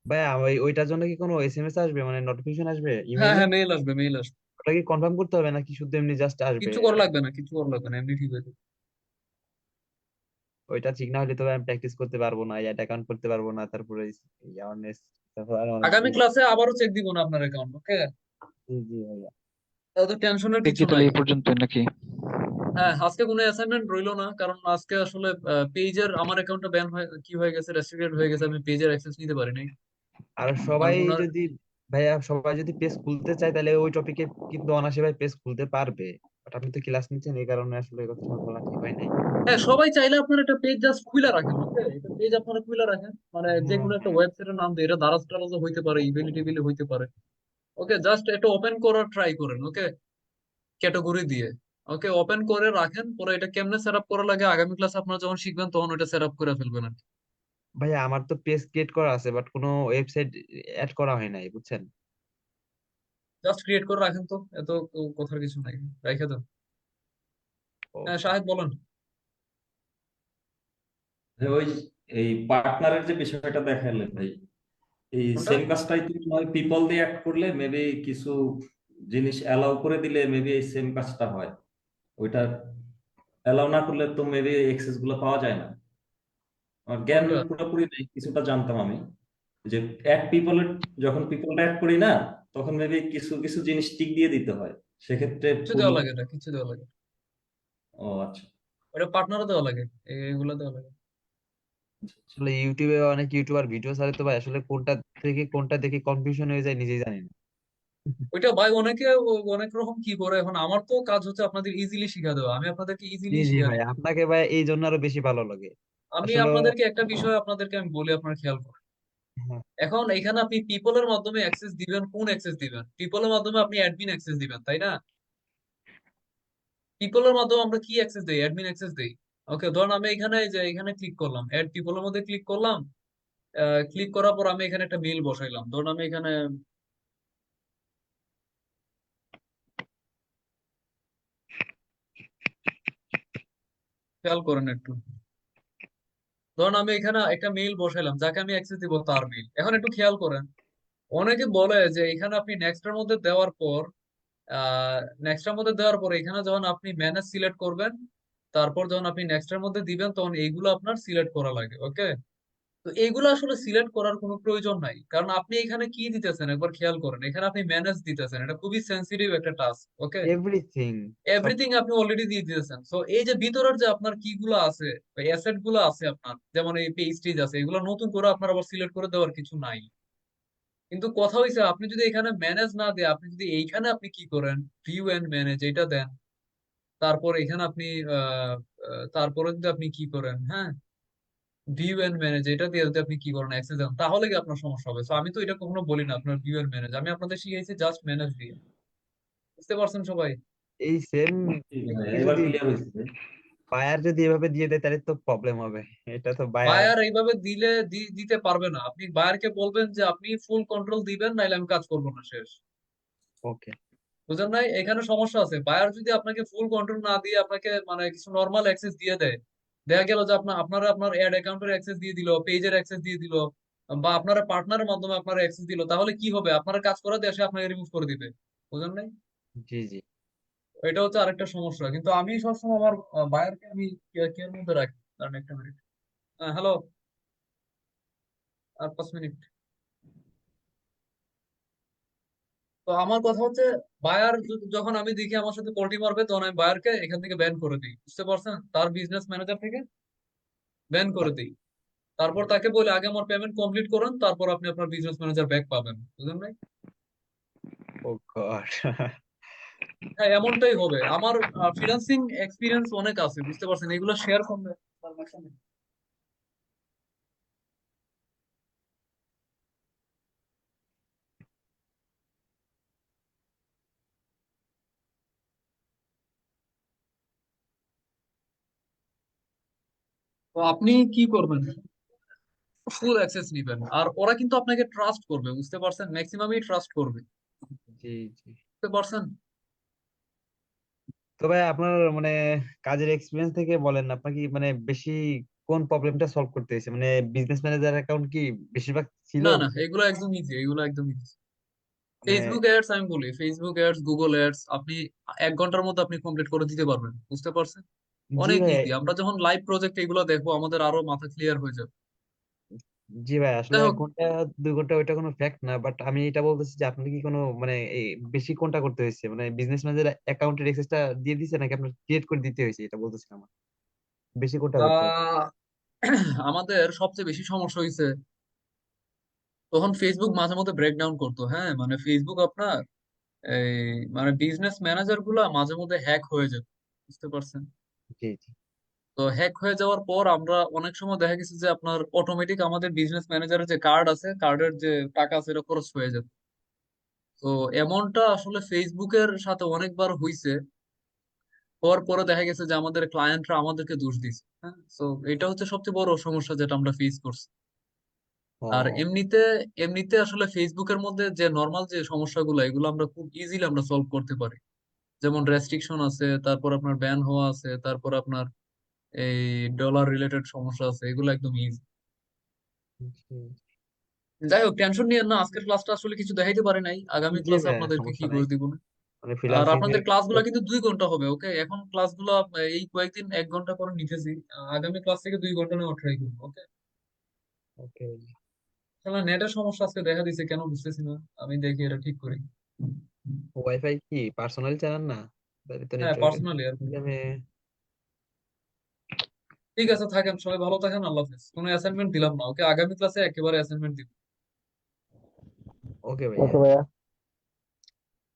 ভাইয়া ওইটার জন্য কি কোনো এসএমএস আসবে, মানে নোটিফিকেশন আসবে হ্যাঁ, ইমেইলে? হ্যাঁ, মেইল আসবে, মেইল আসবে। ওটা কি কনফার্ম করতে হবে নাকি শুধু এমনি জাস্ট আসবে? কিচ্ছু করা লাগবে না, কিচ্ছু করা লাগবে না, এমনি ঠিক হয়ে যাবে। ওইটা ঠিক না হলে তো আমি প্র্যাকটিস করতে পারবো না, অ্যাড অ্যাকাউন্ট করতে পারবো না, তারপরে অ্যাওয়ারনেস, তারপর আরো অনেক আগামী কিছু। ক্লাসে আবারও চেক দিব না আপনার অ্যাকাউন্ট, ওকে? জি জি ভাইয়া। তাহলে টেনশনের ঠিক কিছু কি তাহলে নাই। এই পর্যন্তই নাকি? হ্যাঁ, আজকে কোনো অ্যাসাইনমেন্ট রইলো না, কারণ আজকে আসলে পেজের আমার অ্যাকাউন্টটা ব্যান হয়ে কি হয়ে গেছে, রেস্ট্রিক্টেড হয়ে গেছে, আমি পেজের অ্যাক্সেস নিতে পারি নাই। আর কারণ সবাই ওনার যদি, ভাইয়া সবাই যদি পেজ খুলতে চায় তাহলে ওই টপিকে কিন্তু অনায়াসে ভাই পেজ খুলতে পারবে। বাট আপনি তো ক্লাস নিচ্ছেন, এই কারণে আসলে এই কথা বলা ঠিক হয় নাই। হ্যাঁ, সবাই চাইলে আপনার একটা পেজ জাস্ট খুলে রাখেন, ওকে? এটা পেজ আপনারা খুলে রাখেন, মানে যে হ্যাঁ কোনো একটা হ্যাঁ। ওয়েবসাইটের নাম দিয়ে, এটা দারাজ টারাজও হইতে পারে, ইবেলি টিবেলি হইতে পারে, ওকে? জাস্ট এটা ওপেন করার ট্রাই করেন, ওকে? ক্যাটাগরি দিয়ে, ওকে? ওপেন করে রাখেন, পরে এটা কেমনে সেট আপ করা লাগে আগামী ক্লাস আপনারা যখন শিখবেন তখন ওটা সেট আপ করে ফেলবেন আর কি। ভাইয়া আমার তো পেজ ক্রিয়েট করা আছে, বাট কোনো ওয়েবসাইট অ্যাড করা হয় নাই, বুঝছেন? জাস্ট ক্রিয়েট করে রাখেন, তো এত কথার কিছু নাই, রেখে দেন। হ্যাঁ, ওকে। শাহেদ বলেন। ওই এই পার্টনারের যে বিষয়টা দেখালেন ভাই, এই কোনটা? সেম কাজটাই তো নয়, পিপল দিয়ে অ্যাড করলে মেবি কিছু জিনিস অ্যালাউ করে দিলে মেবি এই সেম কাজটা হয়। ওইটা অ্যালাউ না করলে তো মেবি এক্সেস গুলো পাওয়া যায় না। আমার জ্ঞান কোনটা? পুরোপুরি নেই, কিছুটা জানতাম আমি যে অ্যাড পিপলের, যখন পিপলটা অ্যাড করি না, তখন মেবি কিছু কিছু জিনিস টিক দিয়ে দিতে হয়, সেক্ষেত্রে কিছু ফুল। দেওয়া লাগে না, কিছু দেওয়া লাগে না। ও আচ্ছা। ওটা পার্টনারও দেওয়া লাগে, এগুলো দেওয়া লাগে। আসলে ইউটিউবে অনেক ইউটিউবার ভিডিও ছাড়ে তো ভাই, আসলে কোনটা থেকে কোনটা দেখে কনফিউশন হয়ে যায় নিজেই জানি না। ওইটা ভাই অনেকে অনেক রকম কি করে, এখন আমার তো কাজ হচ্ছে আপনাদের ইজিলি শিখা দেওয়া, আমি আপনাদেরকে জি ইজিলি জি শিখা ভাই, দিই। আপনাকে ভাই এই জন্য আরো বেশি ভালো লাগে আমি আসলে। আপনাদেরকে একটা বিষয় আপনাদেরকে আমি বলি, আপনার খেয়াল করুন। হ্যাঁ। এখন এখানে আপনি পিপলের মাধ্যমে অ্যাক্সেস দিবেন, কোন অ্যাক্সেস দিবেন? পিপলের মাধ্যমে আপনি অ্যাডমিন অ্যাক্সেস দিবেন, তাই না? পিপলের মাধ্যমে আমরা কি অ্যাক্সেস দেই? অ্যাডমিন অ্যাক্সেস দেই। ওকে, ধরুন আমি এখানে যে এখানে ক্লিক করলাম, অ্যাড পিপলের মধ্যে ক্লিক করলাম। ক্লিক করার পর আমি এখানে একটা মেইল বসাইলাম, ধরুন আমি এখানে খেয়াল করেন একটু, ধরুন আমি এখানে একটা মেইল বসাইলাম, যাকে আমি অ্যাক্সেস দিব তার মেইল। এখন একটু খেয়াল করেন, অনেকে বলে যে এখানে আপনি নেক্সটের মধ্যে দেওয়ার পর নেক্সটের মধ্যে দেওয়ার পর এখানে যখন আপনি ম্যানেজ সিলেক্ট করবেন, তারপর যখন আপনি নেক্সটের মধ্যে দিবেন তখন এইগুলো আপনার সিলেক্ট করা লাগে, ওকে? তো এইগুলো আসলে সিলেক্ট করার কোনো প্রয়োজন নাই, কারণ আপনি এখানে কি দিতেছেন একবার খেয়াল করেন, এখানে আপনি ম্যানেজ দিতেছেন, এটা খুবই সেন্সিটিভ একটা টাস্ক। ওকে, এভরিথিং সব। এভরিথিং আপনি অলরেডি দিয়ে দিতেছেন। তো এই যে ভিতরের যে আপনার কি গুলো আছে, অ্যাসেট গুলো আছে আপনার, যেমন এই পেস্টিজ আছে, এগুলো নতুন করে আপনার আবার সিলেক্ট করে দেওয়ার কিছু নাই। কিন্তু কথা হইছে, আপনি যদি এখানে ম্যানেজ না দিয়ে আপনি যদি এইখানে আপনি কি করেন, ভিউ এন্ড ম্যানেজ এটা দেন, তারপর এখানে আপনি তারপরে যদি আপনি কি করেন, হ্যাঁ, ভিউ এন্ড ম্যানেজ এটা দিয়ে যদি আপনি কি করেন, অ্যাক্সেস দেন, তাহলে কি আপনার সমস্যা হবে? তো আমি তো এটা কখনো বলি না আপনার ভিউ এন্ড ম্যানেজ, আমি আপনাদের শিখাইছি জাস্ট ম্যানেজ দিয়ে। বুঝতে পারছেন সবাই? এই সেম ঠিক ভাইয়া, কি এবার যদি ক্লিয়ার হয়েছে ভাই। বায়ার যদি এভাবে দিয়ে দেয় তাহলে তো প্রবলেম হবে। এটা তো বায়ার। বায়ার এইভাবে দিলে দিতে পারবে না। আপনি বায়ারকে বলবেন যে আপনি ফুল কন্ট্রোল দিবেন, নাইলে আমি কাজ করবো না, শেষ। ওকে। বুঝলেন নাই? এখানে সমস্যা আছে। বায়ার যদি আপনাকে ফুল কন্ট্রোল না দিয়ে আপনাকে মানে কিছু নর্মাল অ্যাক্সেস দিয়ে দেয়, দেখা গেল যে আপনার অ্যাড অ্যাকাউন্টের অ্যাক্সেস দিয়ে দিল, পেজের অ্যাক্সেস দিয়ে দিল, বা আপনার পার্টনারের মাধ্যমে আপনার অ্যাক্সেস দিল, তাহলে কি হবে? আপনারা কাজ করা দেশে আপনাকে রিমুভ করে দিবে। বুঝলেন নাই? জি জি। এটা হচ্ছে আরেকটা সমস্যা। কিন্তু আমি সবসময় আমার বায়ারকে আমি কেয়ার মধ্যে রাখি। কারণ একটা মিনিট, হ্যালো, আর 5 মিনিট। তো আমার কথা হচ্ছে, বায়ার যখন আমি দেখি আমার সাথে পোল্টি মারবে, তখন আমি বায়ারকে এখান থেকে ব্যান করে দিই। বুঝতে পারছেন? তার বিজনেস ম্যানেজার থেকে ব্যান করে দিই। তারপর তাকে বলে আগে আমার পেমেন্ট কমপ্লিট করুন, তারপর আপনি আপনার বিজনেস ম্যানেজার ব্যাক পাবেন। বুঝলেন ভাই? ও গড। হ্যাঁ, এমনটাই হবে। আমার ফ্রিল্যান্সিং এক্সপিরিয়েন্স অনেক আছে, বুঝতে পারছেন? এগুলো শেয়ার করবে। তো আপনি কি করবেন? ফুল অ্যাক্সেস নিবেন, আর ওরা কিন্তু আপনাকে ট্রাস্ট করবে। বুঝতে পারছেন? ম্যাক্সিমামই ট্রাস্ট করবে। জি জি। বুঝতে পারছেন? তো ভাই আপনার মানে কাজের এক্সপিরিয়েন্স থেকে বলেন না, আপনার কি মানে বেশি কোন প্রবলেমটা সলভ করতে হয়েছে, মানে বিজনেস ম্যানেজার অ্যাকাউন্ট কি বেশিরভাগ ছিল? না না, এগুলো একদম ইজি, এগুলো একদম ইজি। মানে ফেসবুক অ্যাডস, আমি বলি ফেসবুক অ্যাডস, গুগল অ্যাডস, আপনি 1 ঘন্টার মধ্যে আপনি কমপ্লিট করে দিতে পারবেন। বুঝতে পারছেন? জি অনেক ভাই। ইজি। আমরা যখন লাইভ প্রজেক্ট এগুলো দেখবো, আমাদের আরো মাথা ক্লিয়ার হয়ে যাবে। জি ভাই, আসলে যাই এক হোক, ঘন্টা 2 ঘন্টা ওইটা কোনো ফ্যাক্ট না, বাট আমি এটা বলতেছি যে আপনি কি কোনো মানে এই বেশি কোনটা করতে হয়েছে, মানে বিজনেস ম্যানেজার অ্যাকাউন্টের অ্যাক্সেসটা দিয়ে দিছে নাকি আপনার ক্রিয়েট করে দিতে হয়েছে, এটা বলতেছিলাম আমার। বেশি কোনটা করতে হয়েছে? আহ, আমাদের সবচেয়ে বেশি সমস্যা হয়েছে তখন ফেসবুক মাঝে মধ্যে ব্রেকডাউন করতো। হ্যাঁ, মানে ফেসবুক আপনার এই মানে বিজনেস ম্যানেজার গুলা মাঝে মধ্যে হ্যাক হয়ে যেত। বুঝতে পারছেন? জি জি। তো হ্যাক হয়ে যাওয়ার পর আমরা অনেক সময় দেখা গেছে যে আপনার অটোমেটিক আমাদের বিজনেস ম্যানেজারের যে কার্ড আছে, কার্ডের যে টাকা আছে, এটা খরচ হয়ে যেত। তো এমনটা আসলে ফেসবুকের সাথে অনেকবার হইছে। হওয়ার পরে দেখা গেছে যে আমাদের ক্লায়েন্টরা আমাদেরকে দোষ দিছে। হ্যাঁ, তো এটা হচ্ছে সবচেয়ে বড় সমস্যা যেটা আমরা ফেস করছি। আর ও। এমনিতে এমনিতে আসলে ফেসবুকের মধ্যে যে নর্মাল যে সমস্যাগুলো, এগুলো আমরা খুব ইজিলি আমরা সলভ করতে পারি। যেমন রেস্ট্রিকশন আছে, তারপর আপনার ব্যান হওয়া আছে, তারপর আপনার এই ডলার রিলেটেড সমস্যা আছে, এগুলো একদম ইজি। জি যাই হোক, টেনশন নিয়েন না। আজকের ক্লাসটা আসলে কিছু দেখাইতে পারি নাই, আগামী জি ক্লাসে ভাই, আপনাদেরকে কি সমস্যা নাই। করে দিব। মানে আর ফ্রিল্যান্সিং আপনাদের এর ক্লাসগুলো কিন্তু 2 ঘন্টা হবে। ওকে, এখন ক্লাসগুলো এই কয়েকদিন 1 ঘন্টা করে নিতেছি। আগামী ক্লাস থেকে 2 ঘন্টা নেওয়া ট্রাই করবো। ওকে। ওকে। তাহলে নেটের সমস্যা আজকে দেখা দিচ্ছে, কেন বুঝতেছি না। আমি দেখি এটা ঠিক করি। ওয়াইফাই কি পার্সোনাল চালান না? তাহলে তো হ্যাঁ, নেটওয়ার্কের পার্সোনালি আর কি। প্রবলেমে। ঠিক আছে, থাকেন সবাই, ভালো থাকেন, আল্লাহ হাফেজ। কোনো অ্যাসাইনমেন্ট দিলাম না। ওকে, আগামী ক্লাসে একেবারে অ্যাসাইনমেন্ট দিব। ওকে ওকে ভাইয়া। ভাইয়া।